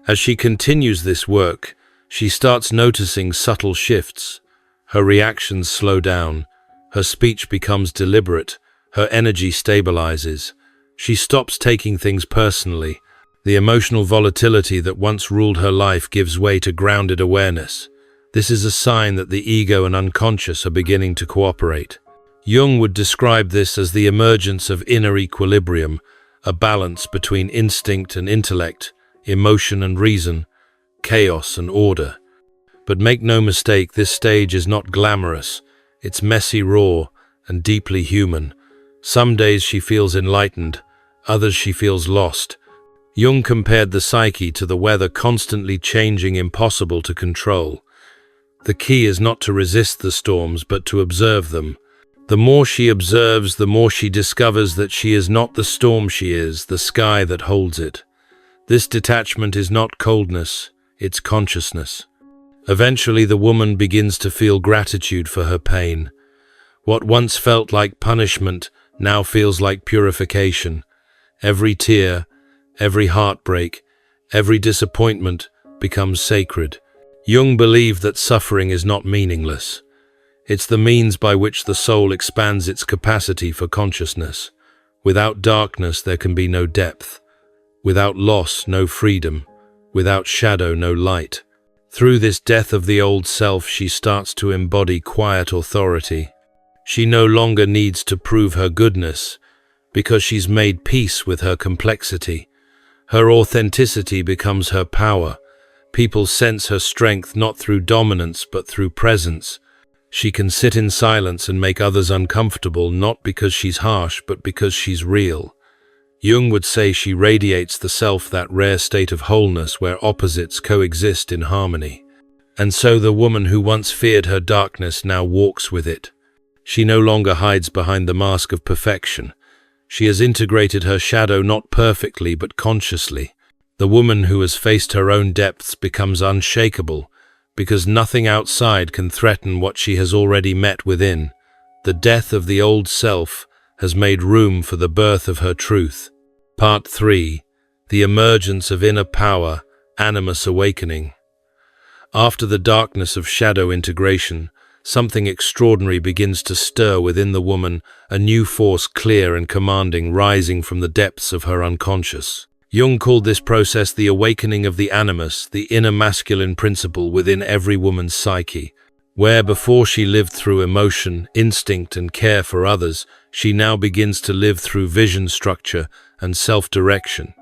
Speaker 1: As she continues this work, she starts noticing subtle shifts. Her reactions slow down, her speech becomes deliberate, her energy stabilizes. She stops taking things personally. The emotional volatility that once ruled her life gives way to grounded awareness. This is a sign that the ego and unconscious are beginning to cooperate. Jung would describe this as the emergence of inner equilibrium, a balance between instinct and intellect, emotion and reason, chaos and order. But make no mistake, this stage is not glamorous. It's messy, raw, and deeply human. Some days she feels enlightened, others she feels lost. Jung compared the psyche to the weather, constantly changing, impossible to control. The key is not to resist the storms, but to observe them. The more she observes, the more she discovers that she is not the storm, she is the sky that holds it. This detachment is not coldness, it's consciousness. Eventually, the woman begins to feel gratitude for her pain. What once felt like punishment now feels like purification. Every tear, every heartbreak, every disappointment becomes sacred. Jung believed that suffering is not meaningless. It's the means by which the soul expands its capacity for consciousness. Without darkness, there can be no depth. Without loss, no freedom. Without shadow, no light. Through this death of the old self, she starts to embody quiet authority. She no longer needs to prove her goodness, because she's made peace with her complexity. Her authenticity becomes her power. People sense her strength not through dominance, but through presence. She can sit in silence and make others uncomfortable, not because she's harsh, but because she's real. Jung would say she radiates the self, that rare state of wholeness where opposites coexist in harmony. And so the woman who once feared her darkness now walks with it. She no longer hides behind the mask of perfection. She has integrated her shadow not perfectly, but consciously. The woman who has faced her own depths becomes unshakable, because nothing outside can threaten what she has already met within. The death of the old self has made room for the birth of her truth. Part 3. The emergence of inner power, animus awakening. After the darkness of shadow integration, something extraordinary begins to stir within the woman, a new force, clear and commanding, rising from the depths of her unconscious. Jung called this process the awakening of the animus, the inner masculine principle within every woman's psyche. Where before she lived through emotion, instinct, and care for others, she now begins to live through vision, structure, and self-direction.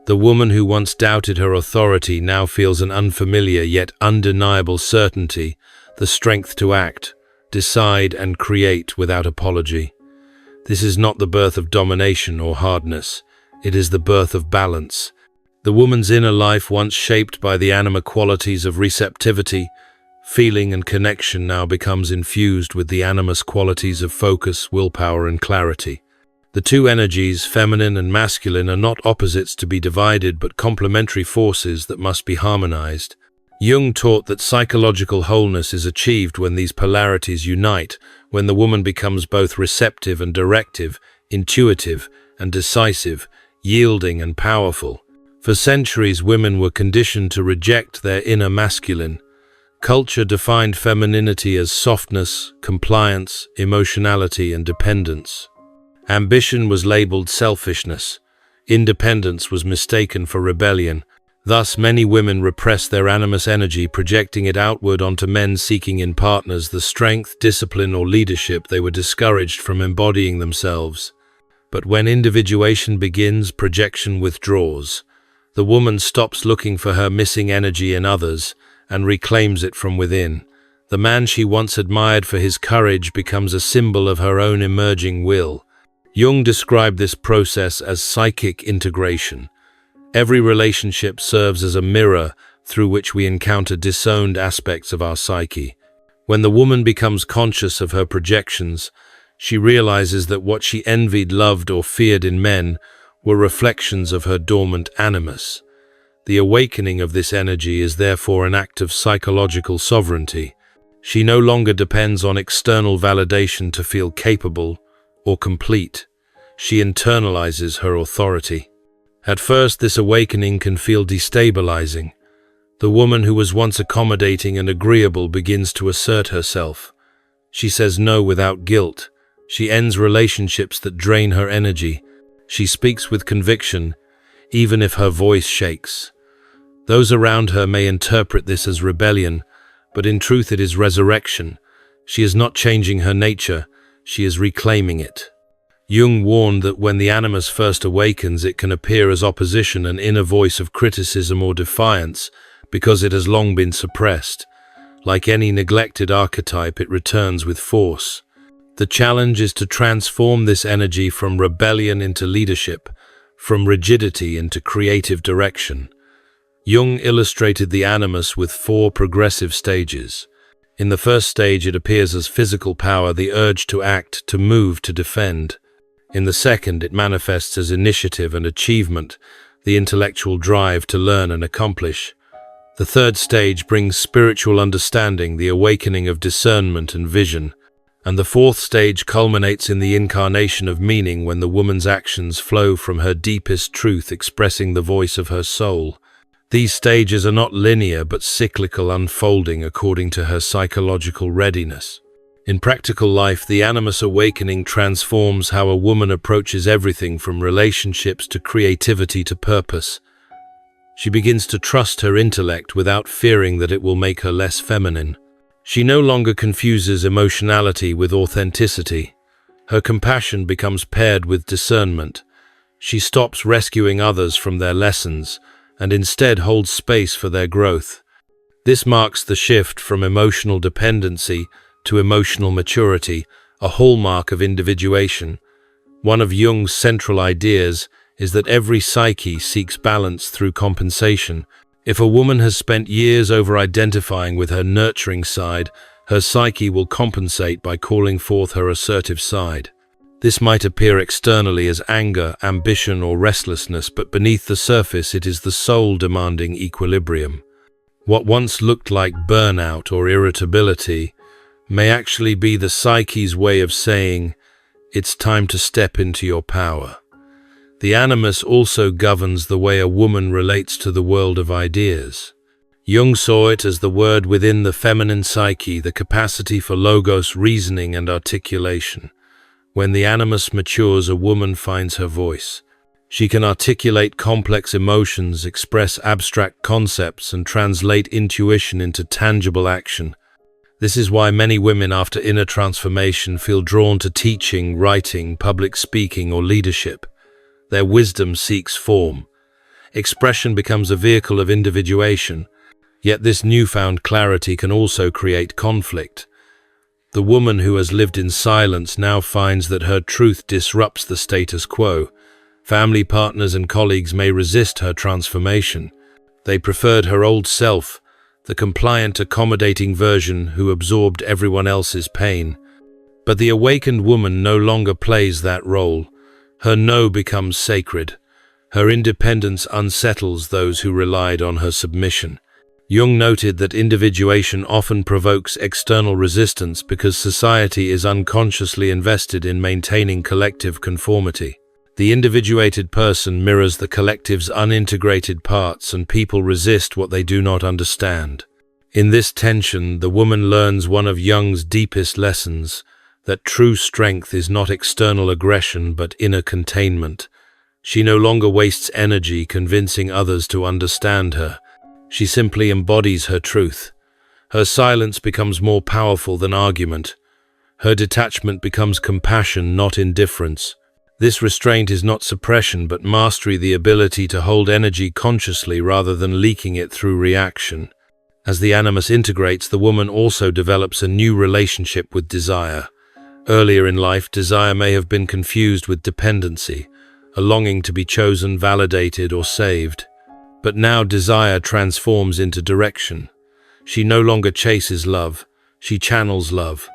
Speaker 1: The woman who once doubted her authority now feels an unfamiliar yet undeniable certainty, the strength to act, decide, and create without apology. This is not the birth of domination or hardness. It is the birth of balance. The woman's inner life, once shaped by the anima qualities of receptivity, feeling, and connection, now becomes infused with the animus qualities of focus, willpower, and clarity. The two energies, feminine and masculine, are not opposites to be divided, but complementary forces that must be harmonized. Jung taught that psychological wholeness is achieved when these polarities unite, when the woman becomes both receptive and directive, intuitive and decisive, yielding and powerful. For centuries, women were conditioned to reject their inner masculine. Culture defined femininity as softness, compliance, emotionality, and dependence. Ambition was labeled selfishness. Independence was mistaken for rebellion. Thus, many women repressed their animus energy, projecting it outward onto men seeking in partners the strength, discipline, or leadership they were discouraged from embodying themselves. But when individuation begins, projection withdraws. The woman stops looking for her missing energy in others and reclaims it from within. The man she once admired for his courage becomes a symbol of her own emerging will. Jung described this process as psychic integration. Every relationship serves as a mirror through which we encounter disowned aspects of our psyche. When the woman becomes conscious of her projections, she realizes that what she envied, loved, or feared in men were reflections of her dormant animus. The awakening of this energy is therefore an act of psychological sovereignty. She no longer depends on external validation to feel capable or complete. She internalizes her authority. At first, this awakening can feel destabilizing. The woman who was once accommodating and agreeable begins to assert herself. She says no without guilt. She ends relationships that drain her energy. She speaks with conviction, even if her voice shakes. Those around her may interpret this as rebellion, but in truth it is resurrection. She is not changing her nature, she is reclaiming it. Jung warned that when the animus first awakens, it can appear as opposition, an inner voice of criticism or defiance, because it has long been suppressed. Like any neglected archetype, it returns with force. The challenge is to transform this energy from rebellion into leadership, from rigidity into creative direction. Jung illustrated the animus with 4 progressive stages. In the first stage, it appears as physical power, the urge to act, to move, to defend. In the second, it manifests as initiative and achievement, the intellectual drive to learn and accomplish. The third stage brings spiritual understanding, the awakening of discernment and vision. And the fourth stage culminates in the incarnation of meaning, when the woman's actions flow from her deepest truth, expressing the voice of her soul. These stages are not linear but cyclical, unfolding according to her psychological readiness. In practical life, the animus awakening transforms how a woman approaches everything from relationships to creativity to purpose. She begins to trust her intellect without fearing that it will make her less feminine. She no longer confuses emotionality with authenticity. Her compassion becomes paired with discernment. She stops rescuing others from their lessons and instead holds space for their growth. This marks the shift from emotional dependency to emotional maturity, a hallmark of individuation. One of Jung's central ideas is that every psyche seeks balance through compensation. If a woman has spent years over-identifying with her nurturing side, her psyche will compensate by calling forth her assertive side. This might appear externally as anger, ambition, or restlessness, but beneath the surface it is the soul demanding equilibrium. What once looked like burnout or irritability may actually be the psyche's way of saying, "It's time to step into your power." The animus also governs the way a woman relates to the world of ideas. Jung saw it as the word within the feminine psyche, the capacity for logos, reasoning, and articulation. When the animus matures, a woman finds her voice. She can articulate complex emotions, express abstract concepts, and translate intuition into tangible action. This is why many women after inner transformation feel drawn to teaching, writing, public speaking, or leadership. Their wisdom seeks form. Expression becomes a vehicle of individuation. Yet this newfound clarity can also create conflict. The woman who has lived in silence now finds that her truth disrupts the status quo. Family partners and colleagues may resist her transformation. They preferred her old self, the compliant, accommodating version who absorbed everyone else's pain. But the awakened woman no longer plays that role. Her no becomes sacred. Her independence unsettles those who relied on her submission. Jung noted that individuation often provokes external resistance because society is unconsciously invested in maintaining collective conformity. The individuated person mirrors the collective's unintegrated parts, and people resist what they do not understand. In this tension, the woman learns one of Jung's deepest lessons, that true strength is not external aggression but inner containment. She no longer wastes energy convincing others to understand her. She simply embodies her truth. Her silence becomes more powerful than argument. Her detachment becomes compassion, not indifference. This restraint is not suppression but mastery, the ability to hold energy consciously rather than leaking it through reaction. As the animus integrates, the woman also develops a new relationship with desire. Earlier in life, desire may have been confused with dependency, a longing to be chosen, validated, or saved. But now desire transforms into direction. She no longer chases love, she channels love.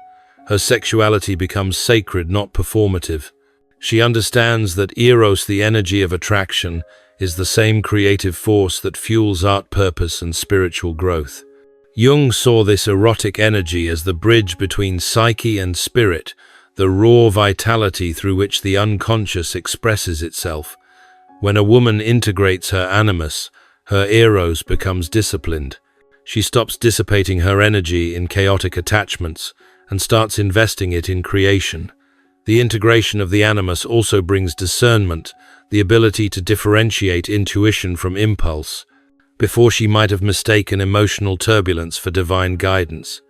Speaker 1: Her sexuality becomes sacred, not performative. She understands that eros, the energy of attraction, is the same creative force that fuels art, purpose, and spiritual growth. Jung saw this erotic energy as the bridge between psyche and spirit, the raw vitality through which the unconscious expresses itself. When a woman integrates her animus, her eros becomes disciplined. She stops dissipating her energy in chaotic attachments and starts investing it in creation. The integration of the animus also brings discernment, the ability to differentiate intuition from impulse. Before, she might have mistaken emotional turbulence for divine guidance.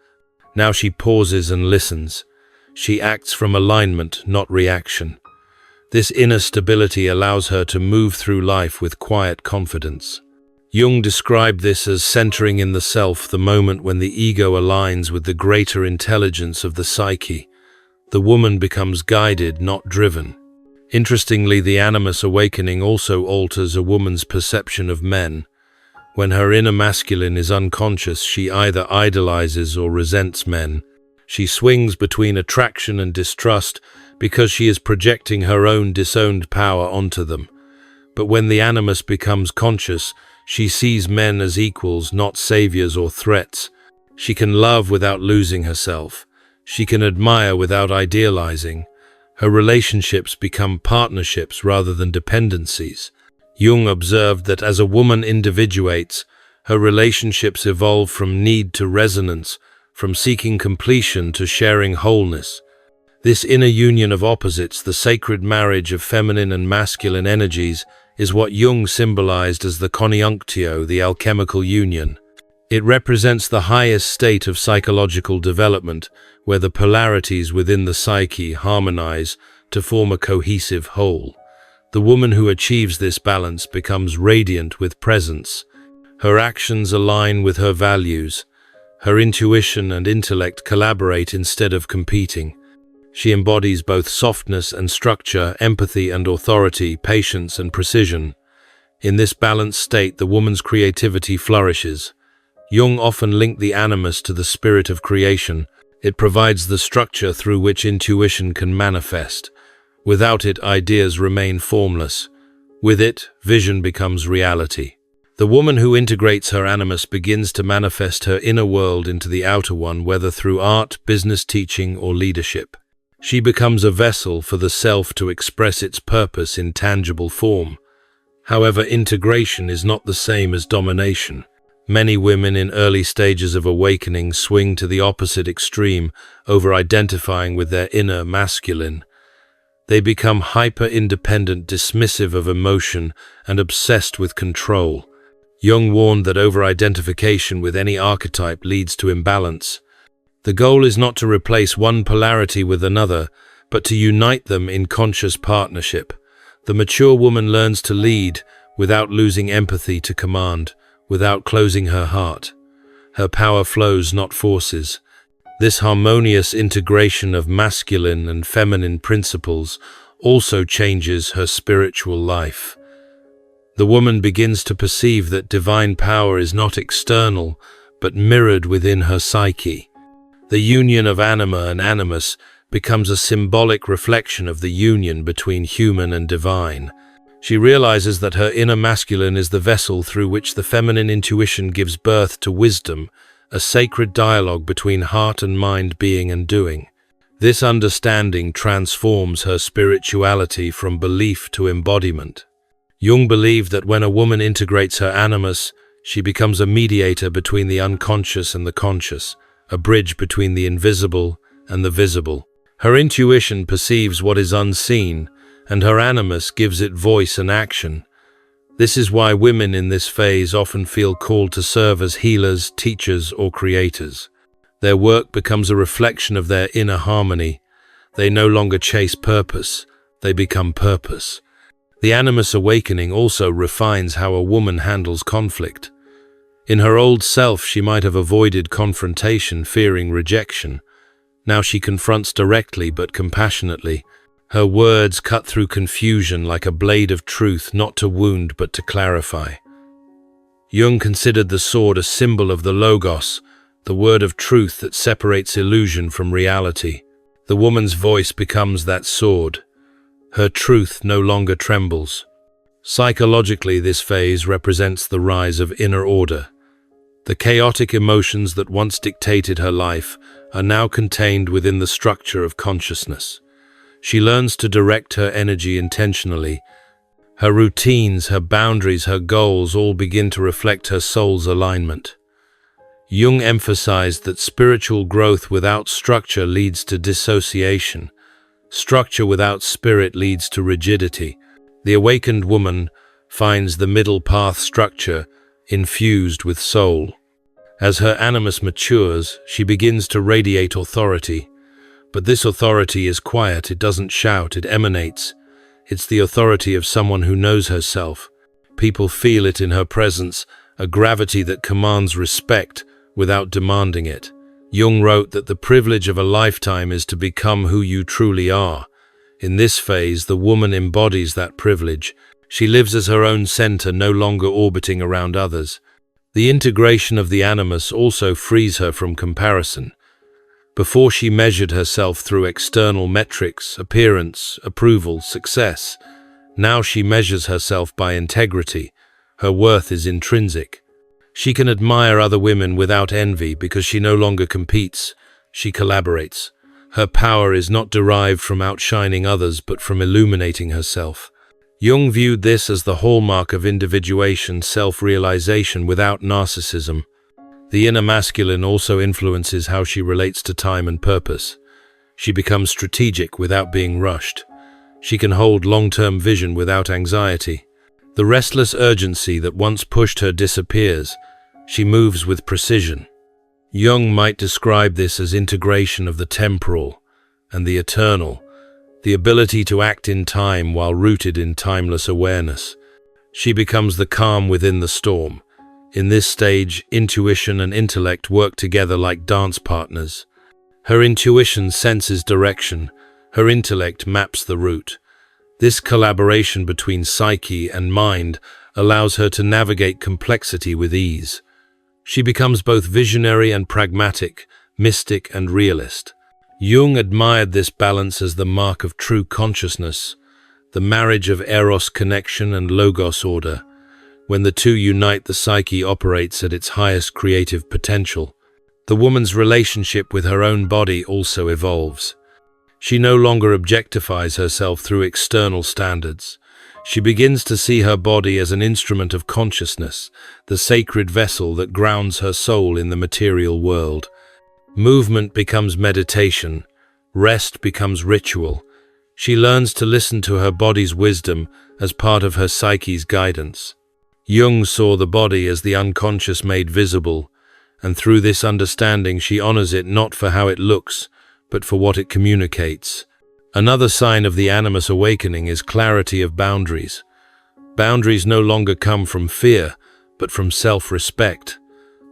Speaker 1: Now she pauses and listens. She acts from alignment, not reaction. This inner stability allows her to move through life with quiet confidence. Jung described this as centering in the self, the moment when the ego aligns with the greater intelligence of the psyche. The woman becomes guided, not driven. Interestingly, the animus awakening also alters a woman's perception of men. When her inner masculine is unconscious, she either idolizes or resents men. She swings between attraction and distrust because she is projecting her own disowned power onto them. But when the animus becomes conscious, she sees men as equals, not saviors or threats. She can love without losing herself. She can admire without idealizing. Her relationships become partnerships rather than dependencies. Jung observed that as a woman individuates, her relationships evolve from need to resonance, from seeking completion to sharing wholeness. This inner union of opposites, the sacred marriage of feminine and masculine energies, is what Jung symbolized as the conjunctio, the alchemical union. It represents the highest state of psychological development, where the polarities within the psyche harmonize to form a cohesive whole. The woman who achieves this balance becomes radiant with presence. Her actions align with her values. Her intuition and intellect collaborate instead of competing. She embodies both softness and structure, empathy and authority, patience and precision. In this balanced state, the woman's creativity flourishes. Jung often linked the animus to the spirit of creation. It provides the structure through which intuition can manifest. Without it, ideas remain formless. With it, vision becomes reality. The woman who integrates her animus begins to manifest her inner world into the outer one, whether through art, business, teaching, or leadership. She becomes a vessel for the self to express its purpose in tangible form. However, integration is not the same as domination. Many women in early stages of awakening swing to the opposite extreme, over-identifying with their inner masculine. They become hyper-independent, dismissive of emotion, and obsessed with control. Jung warned that over-identification with any archetype leads to imbalance. The goal is not to replace one polarity with another, but to unite them in conscious partnership. The mature woman learns to lead without losing empathy, to command without closing her heart. Her power flows, not forces. This harmonious integration of masculine and feminine principles also changes her spiritual life. The woman begins to perceive that divine power is not external, but mirrored within her psyche. The union of anima and animus becomes a symbolic reflection of the union between human and divine. She realizes that her inner masculine is the vessel through which the feminine intuition gives birth to wisdom, a sacred dialogue between heart and mind, being and doing. This understanding transforms her spirituality from belief to embodiment. Jung believed that when a woman integrates her animus, she becomes a mediator between the unconscious and the conscious, a bridge between the invisible and the visible. Her intuition perceives what is unseen, and her animus gives it voice and action. This is why women in this phase often feel called to serve as healers, teachers, or creators. Their work becomes a reflection of their inner harmony. They no longer chase purpose, they become purpose. The animus awakening also refines how a woman handles conflict. In her old self, she might have avoided confrontation, fearing rejection. Now she confronts directly but compassionately. Her words cut through confusion like a blade of truth, not to wound but to clarify. Jung considered the sword a symbol of the logos, the word of truth that separates illusion from reality. The woman's voice becomes that sword. Her truth no longer trembles. Psychologically, this phase represents the rise of inner order. The chaotic emotions that once dictated her life are now contained within the structure of consciousness. She learns to direct her energy intentionally. Her routines, her boundaries, her goals all begin to reflect her soul's alignment. Jung emphasized that spiritual growth without structure leads to dissociation. Structure without spirit leads to rigidity. The awakened woman finds the middle path structure infused with soul. As her animus matures, she begins to radiate authority. But this authority is quiet, it doesn't shout, it emanates. It's the authority of someone who knows herself. People feel it in her presence, a gravity that commands respect without demanding it. Jung wrote that the privilege of a lifetime is to become who you truly are. In this phase, the woman embodies that privilege. She lives as her own center, no longer orbiting around others. The integration of the animus also frees her from comparison. Before she measured herself through external metrics, appearance, approval, success. Now she measures herself by integrity. Her worth is intrinsic. She can admire other women without envy because she no longer competes, she collaborates. Her power is not derived from outshining others but from illuminating herself. Jung viewed this as the hallmark of individuation, self-realization without narcissism. The inner masculine also influences how she relates to time and purpose. She becomes strategic without being rushed. She can hold long-term vision without anxiety. The restless urgency that once pushed her disappears. She moves with precision. Jung might describe this as integration of the temporal and the eternal, the ability to act in time while rooted in timeless awareness. She becomes the calm within the storm. In this stage, intuition and intellect work together like dance partners. Her intuition senses direction, her intellect maps the route. This collaboration between psyche and mind allows her to navigate complexity with ease. She becomes both visionary and pragmatic, mystic and realist. Jung admired this balance as the mark of true consciousness, the marriage of eros connection and logos order. When the two unite, the psyche operates at its highest creative potential. The woman's relationship with her own body also evolves. She no longer objectifies herself through external standards. She begins to see her body as an instrument of consciousness, the sacred vessel that grounds her soul in the material world. Movement becomes meditation, rest becomes ritual. She learns to listen to her body's wisdom as part of her psyche's guidance. Jung saw the body as the unconscious made visible, and through this understanding she honors it not for how it looks, but for what it communicates. Another sign of the animus awakening is clarity of boundaries. Boundaries no longer come from fear, but from self-respect.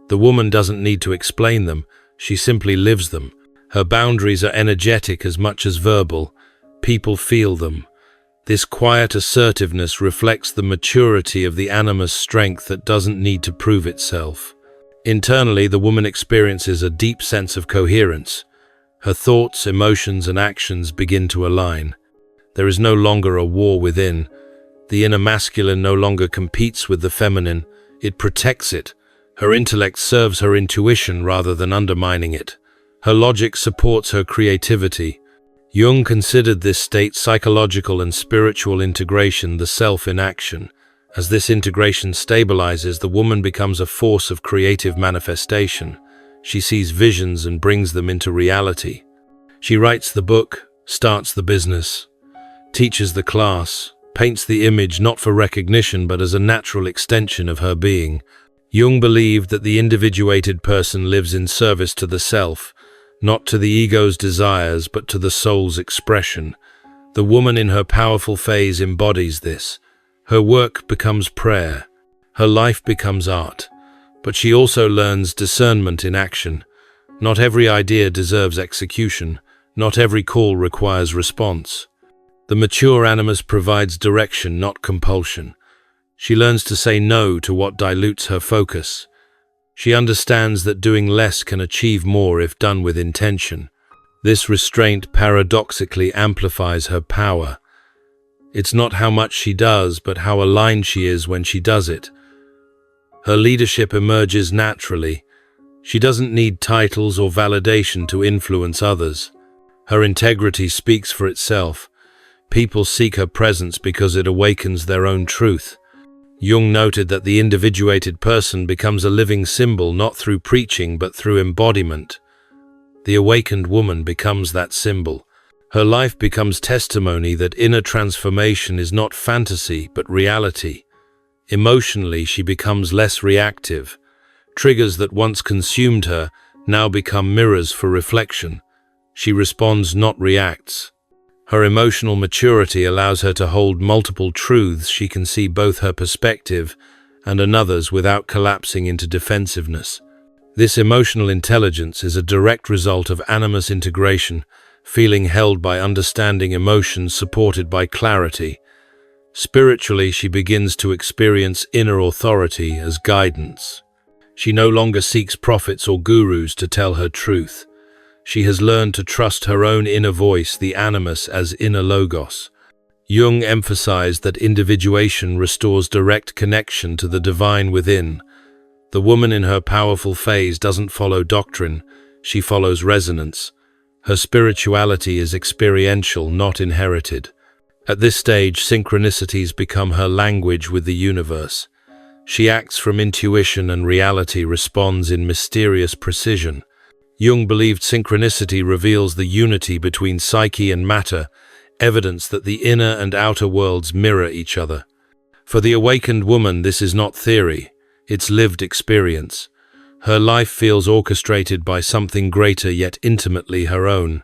Speaker 1: The woman doesn't need to explain them, she simply lives them. Her boundaries are energetic as much as verbal. People feel them. This quiet assertiveness reflects the maturity of the animus strength that doesn't need to prove itself. Internally, the woman experiences a deep sense of coherence. Her thoughts, emotions, and actions begin to align. There is no longer a war within. The inner masculine no longer competes with the feminine, it protects it. Her intellect serves her intuition rather than undermining it. Her logic supports her creativity. Jung considered this state psychological and spiritual integration, the self in action. As this integration stabilizes, the woman becomes a force of creative manifestation. She sees visions and brings them into reality. She writes the book, starts the business, teaches the class, paints the image not for recognition but as a natural extension of her being. Jung believed that the individuated person lives in service to the self, not to the ego's desires but to the soul's expression. The woman in her powerful phase embodies this. Her work becomes prayer. Her life becomes art. But she also learns discernment in action. Not every idea deserves execution. Not every call requires response. The mature animus provides direction, not compulsion. She learns to say no to what dilutes her focus. She understands that doing less can achieve more if done with intention. This restraint paradoxically amplifies her power. It's not how much she does, but how aligned she is when she does it. Her leadership emerges naturally. She doesn't need titles or validation to influence others. Her integrity speaks for itself. People seek her presence because it awakens their own truth. Jung noted that the individuated person becomes a living symbol not through preaching but through embodiment. The awakened woman becomes that symbol. Her life becomes testimony that inner transformation is not fantasy but reality. Emotionally, she becomes less reactive. Triggers that once consumed her now become mirrors for reflection. She responds, not reacts. Her emotional maturity allows her to hold multiple truths. She can see both her perspective and another's without collapsing into defensiveness. This emotional intelligence is a direct result of animus integration, feeling held by understanding emotions supported by clarity. Spiritually, she begins to experience inner authority as guidance. She no longer seeks prophets or gurus to tell her truth. She has learned to trust her own inner voice, the animus, as inner logos. Jung emphasized that individuation restores direct connection to the divine within. The woman in her powerful phase doesn't follow doctrine, she follows resonance. Her spirituality is experiential, not inherited. At this stage, synchronicities become her language with the universe. She acts from intuition and reality responds in mysterious precision. Jung believed synchronicity reveals the unity between psyche and matter, evidence that the inner and outer worlds mirror each other. For the awakened woman, this is not theory, it's lived experience. Her life feels orchestrated by something greater yet intimately her own.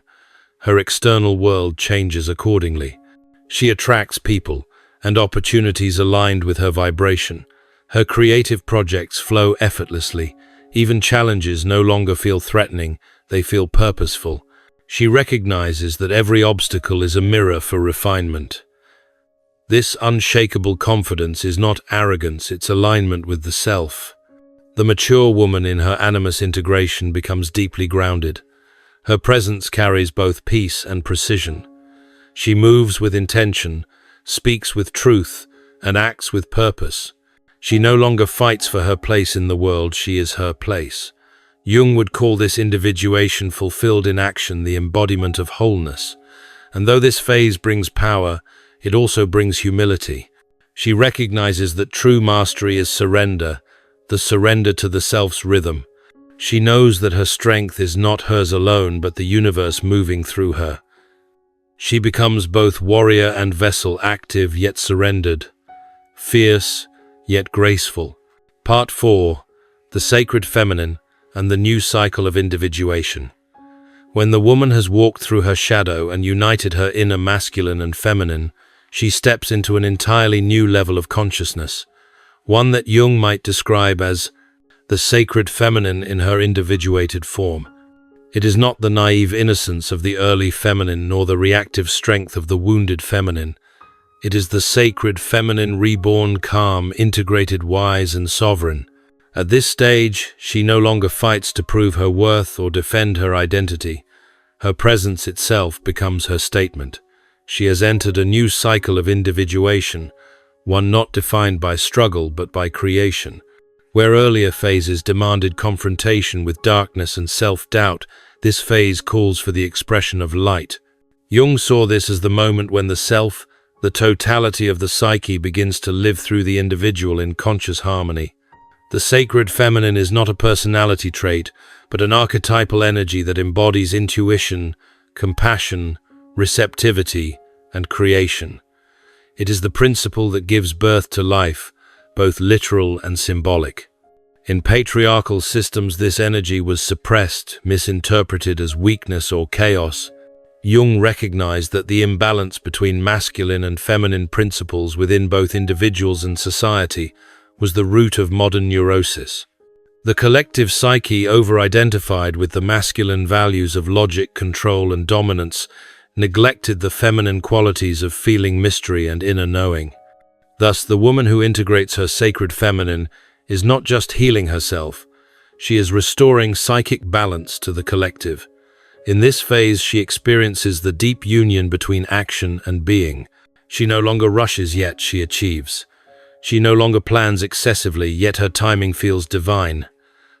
Speaker 1: Her external world changes accordingly. She attracts people and opportunities aligned with her vibration. Her creative projects flow effortlessly. Even challenges no longer feel threatening, they feel purposeful. She recognizes that every obstacle is a mirror for refinement. This unshakable confidence is not arrogance, it's alignment with the self. The mature woman in her animus integration becomes deeply grounded. Her presence carries both peace and precision. She moves with intention, speaks with truth, and acts with purpose. She no longer fights for her place in the world, she is her place. Jung would call this individuation fulfilled in action, the embodiment of wholeness. And though this phase brings power, it also brings humility. She recognizes that true mastery is surrender, the surrender to the self's rhythm. She knows that her strength is not hers alone, but the universe moving through her. She becomes both warrior and vessel, active yet surrendered, fierce yet graceful. Part 4. The Sacred Feminine and the New Cycle of Individuation. When the woman has walked through her shadow and united her inner masculine and feminine, she steps into an entirely new level of consciousness, one that Jung might describe as the sacred feminine in her individuated form. It is not the naive innocence of the early feminine nor the reactive strength of the wounded feminine. It is the sacred feminine reborn, calm, integrated, wise, and sovereign. At this stage, she no longer fights to prove her worth or defend her identity. Her presence itself becomes her statement. She has entered a new cycle of individuation, one not defined by struggle but by creation. Where earlier phases demanded confrontation with darkness and self-doubt, this phase calls for the expression of light. Jung saw this as the moment when the self, the totality of the psyche, begins to live through the individual in conscious harmony. The sacred feminine is not a personality trait, but an archetypal energy that embodies intuition, compassion, receptivity, and creation. It is the principle that gives birth to life, both literal and symbolic. In patriarchal systems, this energy was suppressed, misinterpreted as weakness or chaos. Jung recognized that the imbalance between masculine and feminine principles within both individuals and society was the root of modern neurosis. The collective psyche, over-identified with the masculine values of logic, control, and dominance, neglected the feminine qualities of feeling, mystery, and inner knowing. Thus, the woman who integrates her sacred feminine is not just healing herself, she is restoring psychic balance to the collective. In this phase, she experiences the deep union between action and being. She no longer rushes, yet she achieves. She no longer plans excessively, yet her timing feels divine.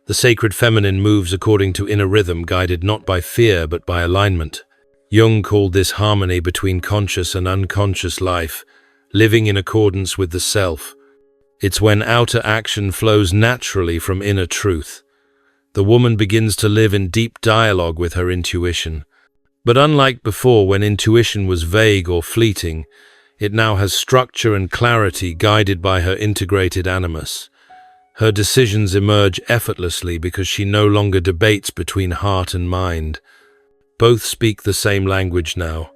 Speaker 1: The sacred feminine moves according to inner rhythm, guided not by fear but by alignment. Jung called this harmony between conscious and unconscious life, living in accordance with the self. It's when outer action flows naturally from inner truth. The woman begins to live in deep dialogue with her intuition. But unlike before, when intuition was vague or fleeting, it now has structure and clarity, guided by her integrated animus. Her decisions emerge effortlessly because she no longer debates between heart and mind. Both speak the same language now.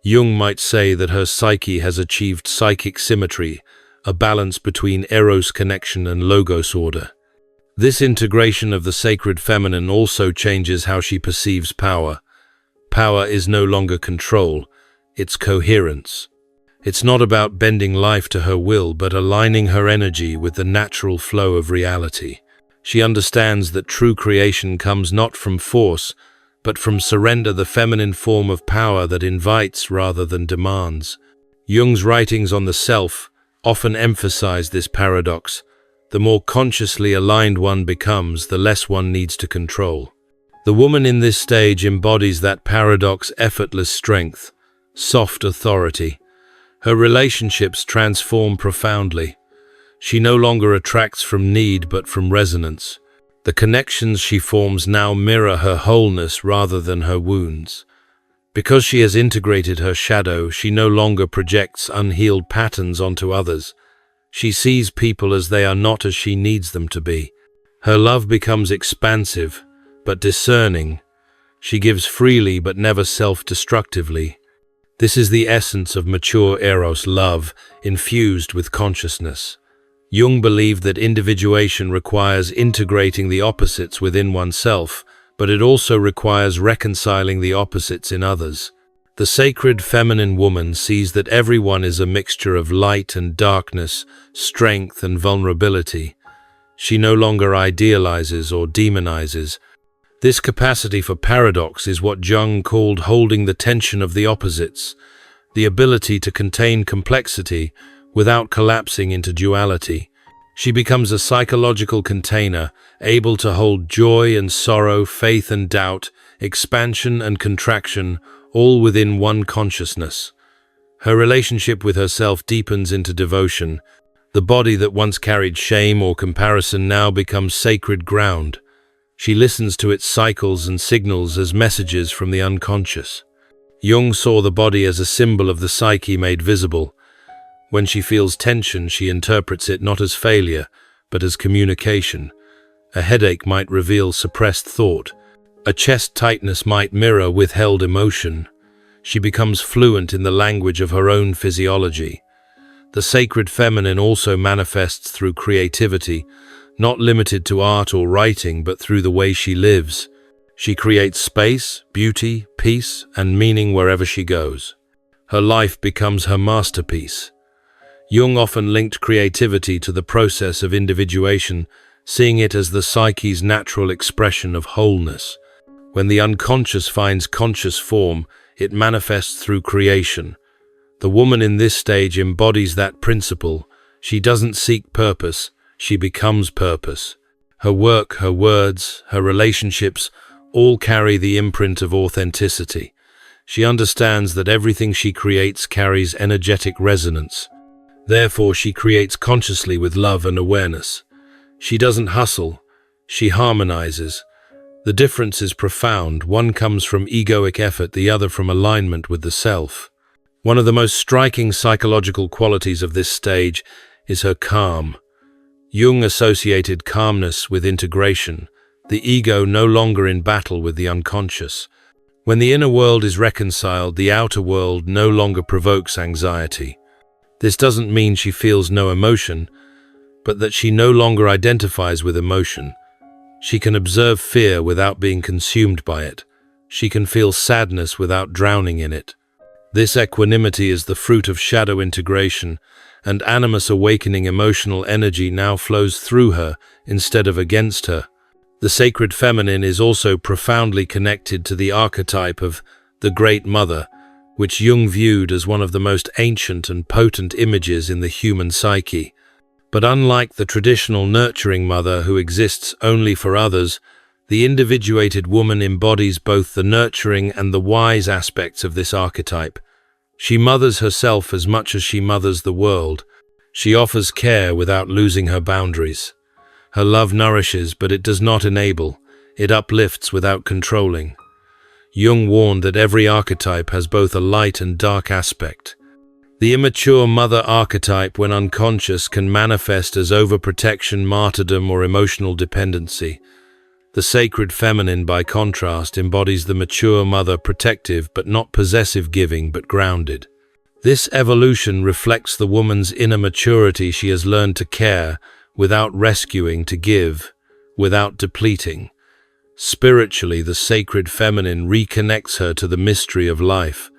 Speaker 1: Jung might say that her psyche has achieved psychic symmetry, a balance between eros connection and logos order. This integration of the sacred feminine also changes how she perceives power. Power is no longer control, it's coherence. It's not about bending life to her will, but aligning her energy with the natural flow of reality. She understands that true creation comes not from force, but from surrender, the feminine form of power that invites rather than demands. Jung's writings on the self often emphasize this paradox. The more consciously aligned one becomes, the less one needs to control. The woman in this stage embodies that paradox: effortless strength, soft authority. Her relationships transform profoundly. She no longer attracts from need but from resonance. The connections she forms now mirror her wholeness rather than her wounds. Because she has integrated her shadow, she no longer projects unhealed patterns onto others. She sees people as they are, not as she needs them to be. Her love becomes expansive, but discerning. She gives freely but never self-destructively. This is the essence of mature eros love, infused with consciousness. Jung believed that individuation requires integrating the opposites within oneself, but it also requires reconciling the opposites in others. The sacred feminine woman sees that everyone is a mixture of light and darkness, strength and vulnerability. She no longer idealizes or demonizes. This capacity for paradox is what Jung called holding the tension of the opposites, the ability to contain complexity without collapsing into duality. She becomes a psychological container, able to hold joy and sorrow, faith and doubt, expansion and contraction, all within one consciousness. Her relationship with herself deepens into devotion. The body that once carried shame or comparison now becomes sacred ground. She listens to its cycles and signals as messages from the unconscious. Jung saw the body as a symbol of the psyche made visible. When she feels tension, she interprets it not as failure, but as communication. A headache might reveal suppressed thought. A chest tightness might mirror withheld emotion. She becomes fluent in the language of her own physiology. The sacred feminine also manifests through creativity, not limited to art or writing, but through the way she lives. She creates space, beauty, peace, and meaning wherever she goes. Her life becomes her masterpiece. Jung often linked creativity to the process of individuation, seeing it as the psyche's natural expression of wholeness. When the unconscious finds conscious form, it manifests through creation. The woman in this stage embodies that principle. She doesn't seek purpose, she becomes purpose. Her work, her words, her relationships all carry the imprint of authenticity. She understands that everything she creates carries energetic resonance. Therefore, she creates consciously with love and awareness. She doesn't hustle, she harmonizes. The difference is profound. One comes from egoic effort, the other from alignment with the self. One of the most striking psychological qualities of this stage is her calm. Jung associated calmness with integration, the ego no longer in battle with the unconscious. When the inner world is reconciled, the outer world no longer provokes anxiety. This doesn't mean she feels no emotion, but that she no longer identifies with emotion. She can observe fear without being consumed by it. She can feel sadness without drowning in it. This equanimity is the fruit of shadow integration, and animus awakening emotional energy now flows through her instead of against her. The sacred feminine is also profoundly connected to the archetype of the Great Mother, which Jung viewed as one of the most ancient and potent images in the human psyche. But unlike the traditional nurturing mother who exists only for others, the individuated woman embodies both the nurturing and the wise aspects of this archetype. She mothers herself as much as she mothers the world. She offers care without losing her boundaries. Her love nourishes, but it does not enable. It uplifts without controlling. Jung warned that every archetype has both a light and dark aspect. The immature mother archetype, when unconscious, can manifest as overprotection, martyrdom, or emotional dependency. The sacred feminine, by contrast, embodies the mature mother, protective but not possessive, giving but grounded. This evolution reflects the woman's inner maturity. She has learned to care without rescuing, to give without depleting. Spiritually, the sacred feminine reconnects her to the mystery of life.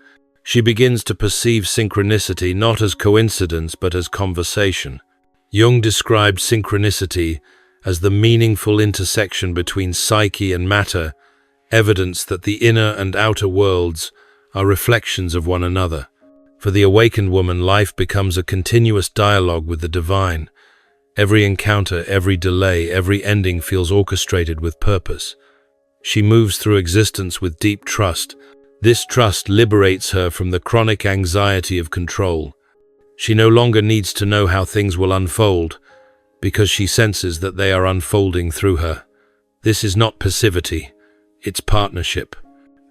Speaker 1: She begins to perceive synchronicity not as coincidence but as conversation. Jung described synchronicity as the meaningful intersection between psyche and matter, evidence that the inner and outer worlds are reflections of one another. For the awakened woman, life becomes a continuous dialogue with the divine. Every encounter, every delay, every ending feels orchestrated with purpose. She moves through existence with deep trust. This trust liberates her from the chronic anxiety of control. She no longer needs to know how things will unfold, because she senses that they are unfolding through her. This is not passivity, it's partnership.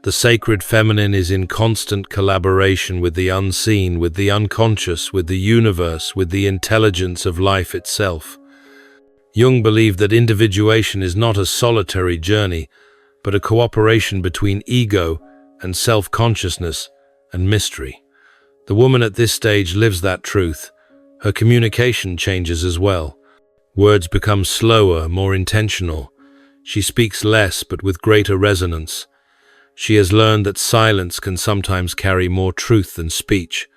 Speaker 1: The sacred feminine is in constant collaboration with the unseen, with the unconscious, with the universe, with the intelligence of life itself. Jung believed that individuation is not a solitary journey, but a cooperation between ego and self-consciousness and mystery. The woman at this stage lives that truth. Her communication changes as well. Words become slower, more intentional. She speaks less, but with greater resonance. She has learned that silence can sometimes carry more truth than speech.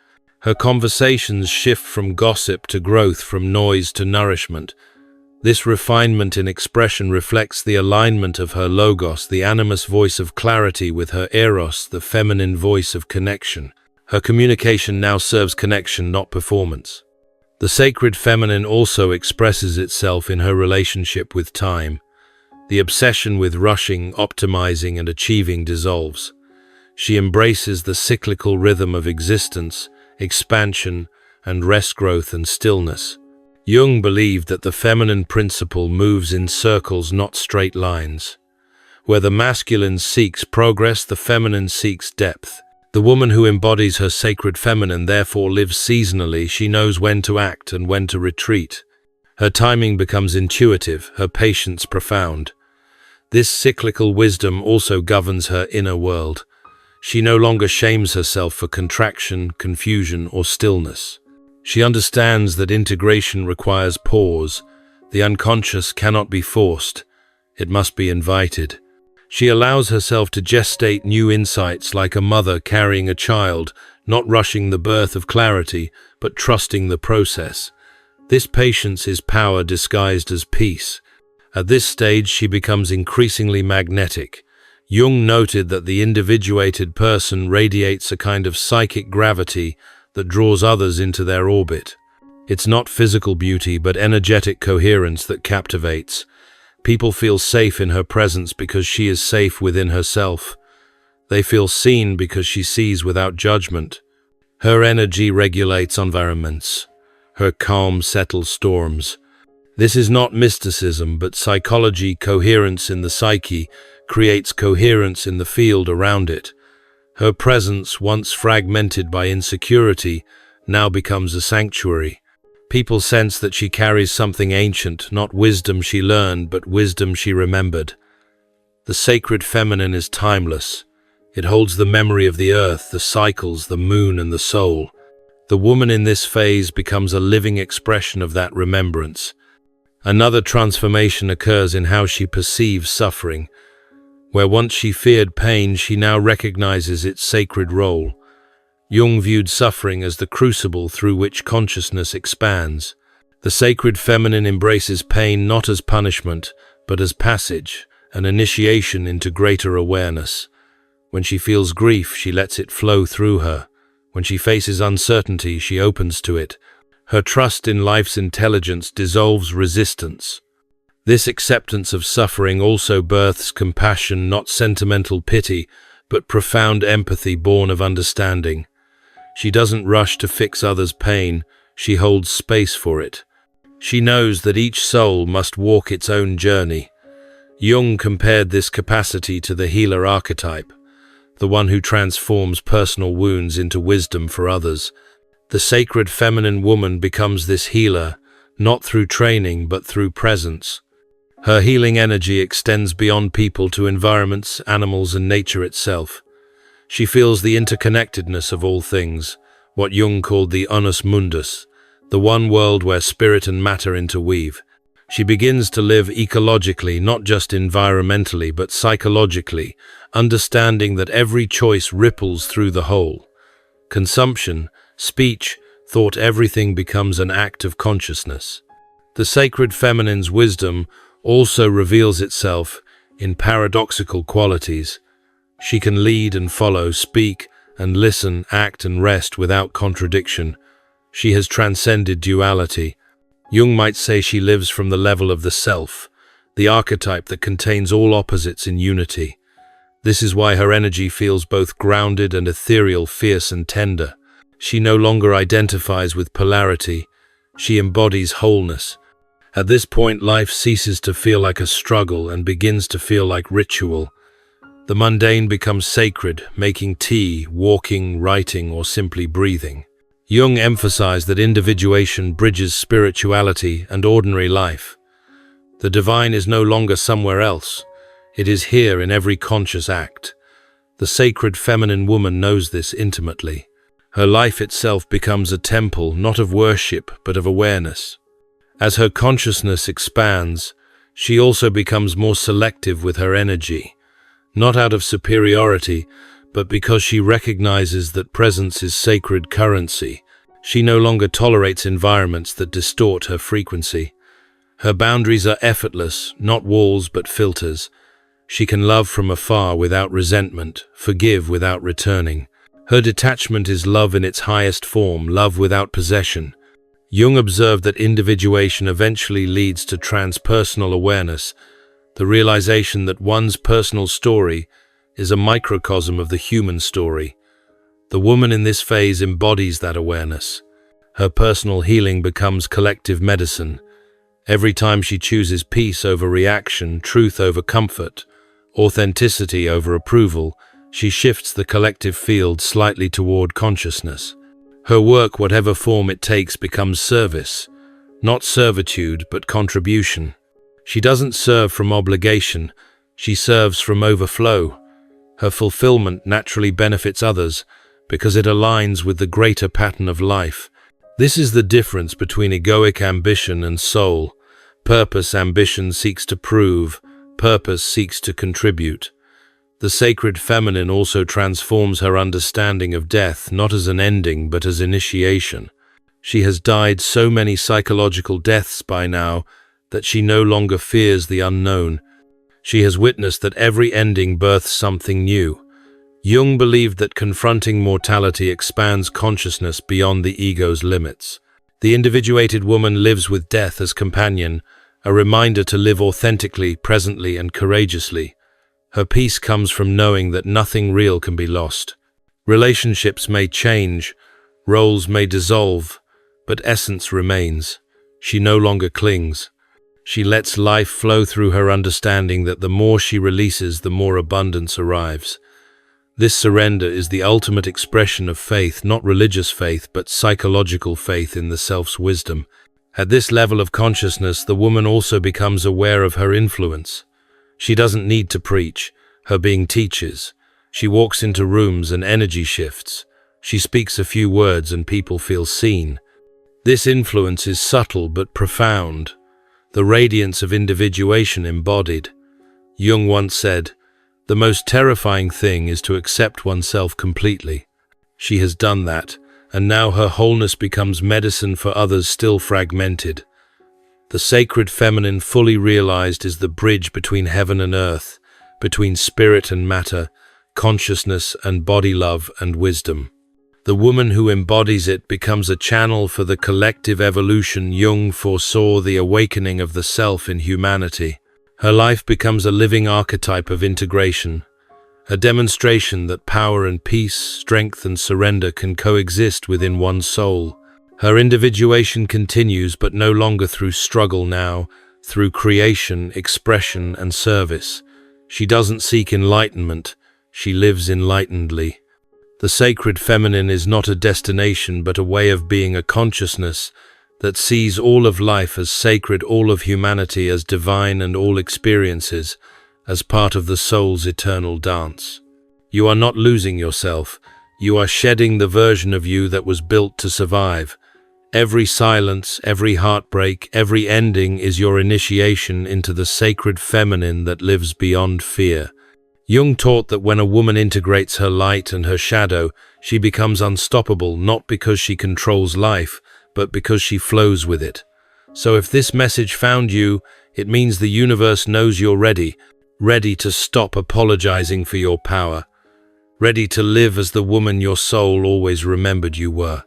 Speaker 1: Her conversations shift from gossip to growth, from noise to nourishment. This refinement in expression reflects the alignment of her logos, the animus voice of clarity, with her eros, the feminine voice of connection. Her communication now serves connection, not performance. The sacred feminine also expresses itself in her relationship with time. The obsession with rushing, optimizing, and achieving dissolves. She embraces the cyclical rhythm of existence, expansion, and rest, growth, and stillness. Jung believed that the feminine principle moves in circles, not straight lines. Where the masculine seeks progress, the feminine seeks depth. The woman who embodies her sacred feminine therefore lives seasonally. She knows when to act and when to retreat. Her timing becomes intuitive, her patience profound. This cyclical wisdom also governs her inner world. She no longer shames herself for contraction, confusion, or stillness. She understands that integration requires pause. The unconscious cannot be forced. It must be invited. She allows herself to gestate new insights like a mother carrying a child, not rushing the birth of clarity, but trusting the process. This patience is power disguised as peace. At this stage, she becomes increasingly magnetic. Jung noted that the individuated person radiates a kind of psychic gravity that draws others into their orbit. It's not physical beauty, but energetic coherence that captivates. People feel safe in her presence because she is safe within herself. They feel seen because she sees without judgment. Her energy regulates environments. Her calm settles storms. This is not mysticism, but psychology. Coherence in the psyche creates coherence in the field around it. Her presence, once fragmented by insecurity, now becomes a sanctuary. People sense that she carries something ancient, not wisdom she learned, but wisdom she remembered. The sacred feminine is timeless. It holds the memory of the earth, the cycles, the moon, and the soul. The woman in this phase becomes a living expression of that remembrance. Another transformation occurs in how she perceives suffering. Where once she feared pain, she now recognizes its sacred role. Jung viewed suffering as the crucible through which consciousness expands. The sacred feminine embraces pain not as punishment, but as passage, an initiation into greater awareness. When she feels grief, she lets it flow through her. When she faces uncertainty, she opens to it. Her trust in life's intelligence dissolves resistance. This acceptance of suffering also births compassion, not sentimental pity, but profound empathy born of understanding. She doesn't rush to fix others' pain, she holds space for it. She knows that each soul must walk its own journey. Jung compared this capacity to the healer archetype, the one who transforms personal wounds into wisdom for others. The sacred feminine woman becomes this healer, not through training but through presence. Her healing energy extends beyond people to environments, animals, and nature itself. She feels the interconnectedness of all things, what Jung called the unus mundus, the one world where spirit and matter interweave. She begins to live ecologically, not just environmentally, but psychologically, understanding that every choice ripples through the whole. Consumption, speech, thought, everything becomes an act of consciousness. The sacred feminine's wisdom also reveals itself in paradoxical qualities. She can lead and follow, speak and listen, act and rest without contradiction. She has transcended duality. Jung might say she lives from the level of the self, the archetype that contains all opposites in unity. This is why her energy feels both grounded and ethereal, fierce and tender. She no longer identifies with polarity. She embodies wholeness. At this point, life ceases to feel like a struggle and begins to feel like ritual. The mundane becomes sacred, making tea, walking, writing, or simply breathing. Jung emphasized that individuation bridges spirituality and ordinary life. The divine is no longer somewhere else. It is here in every conscious act. The sacred feminine woman knows this intimately. Her life itself becomes a temple, not of worship, but of awareness. As her consciousness expands, she also becomes more selective with her energy, not out of superiority, but because she recognizes that presence is sacred currency. She no longer tolerates environments that distort her frequency. Her boundaries are effortless, not walls but filters. She can love from afar without resentment, forgive without returning. Her detachment is love in its highest form, love without possession. Jung observed that individuation eventually leads to transpersonal awareness, the realization that one's personal story is a microcosm of the human story. The woman in this phase embodies that awareness. Her personal healing becomes collective medicine. Every time she chooses peace over reaction, truth over comfort, authenticity over approval, she shifts the collective field slightly toward consciousness. Her work, whatever form it takes, becomes service, not servitude, but contribution. She doesn't serve from obligation, she serves from overflow. Her fulfillment naturally benefits others because it aligns with the greater pattern of life. This is the difference between egoic ambition and soul. Purpose ambition seeks to prove, purpose seeks to contribute. The sacred feminine also transforms her understanding of death not as an ending but as initiation. She has died so many psychological deaths by now that she no longer fears the unknown. She has witnessed that every ending births something new. Jung believed that confronting mortality expands consciousness beyond the ego's limits. The individuated woman lives with death as companion, a reminder to live authentically, presently, and courageously. Her peace comes from knowing that nothing real can be lost. Relationships may change, roles may dissolve, but essence remains. She no longer clings. She lets life flow through her, understanding that the more she releases, the more abundance arrives. This surrender is the ultimate expression of faith, not religious faith, but psychological faith in the self's wisdom. At this level of consciousness, the woman also becomes aware of her influence. She doesn't need to preach, her being teaches. She walks into rooms and energy shifts. She speaks a few words and people feel seen. This influence is subtle but profound, the radiance of individuation embodied. Jung once said, "The most terrifying thing is to accept oneself completely." She has done that, and now her wholeness becomes medicine for others still fragmented. The sacred feminine fully realized is the bridge between heaven and earth, between spirit and matter, consciousness and body, love and wisdom. The woman who embodies it becomes a channel for the collective evolution. Jung foresaw the awakening of the self in humanity. Her life becomes a living archetype of integration, a demonstration that power and peace, strength and surrender can coexist within one soul. Her individuation continues, but no longer through struggle now, through creation, expression and service. She doesn't seek enlightenment, she lives enlightenedly. The sacred feminine is not a destination but a way of being, a consciousness that sees all of life as sacred, all of humanity as divine, and all experiences as part of the soul's eternal dance. You are not losing yourself, you are shedding the version of you that was built to survive. Every silence, every heartbreak, every ending is your initiation into the sacred feminine that lives beyond fear. Jung taught that when a woman integrates her light and her shadow, she becomes unstoppable, not because she controls life, but because she flows with it. So if this message found you, it means the universe knows you're ready to stop apologizing for your power, ready to live as the woman your soul always remembered you were.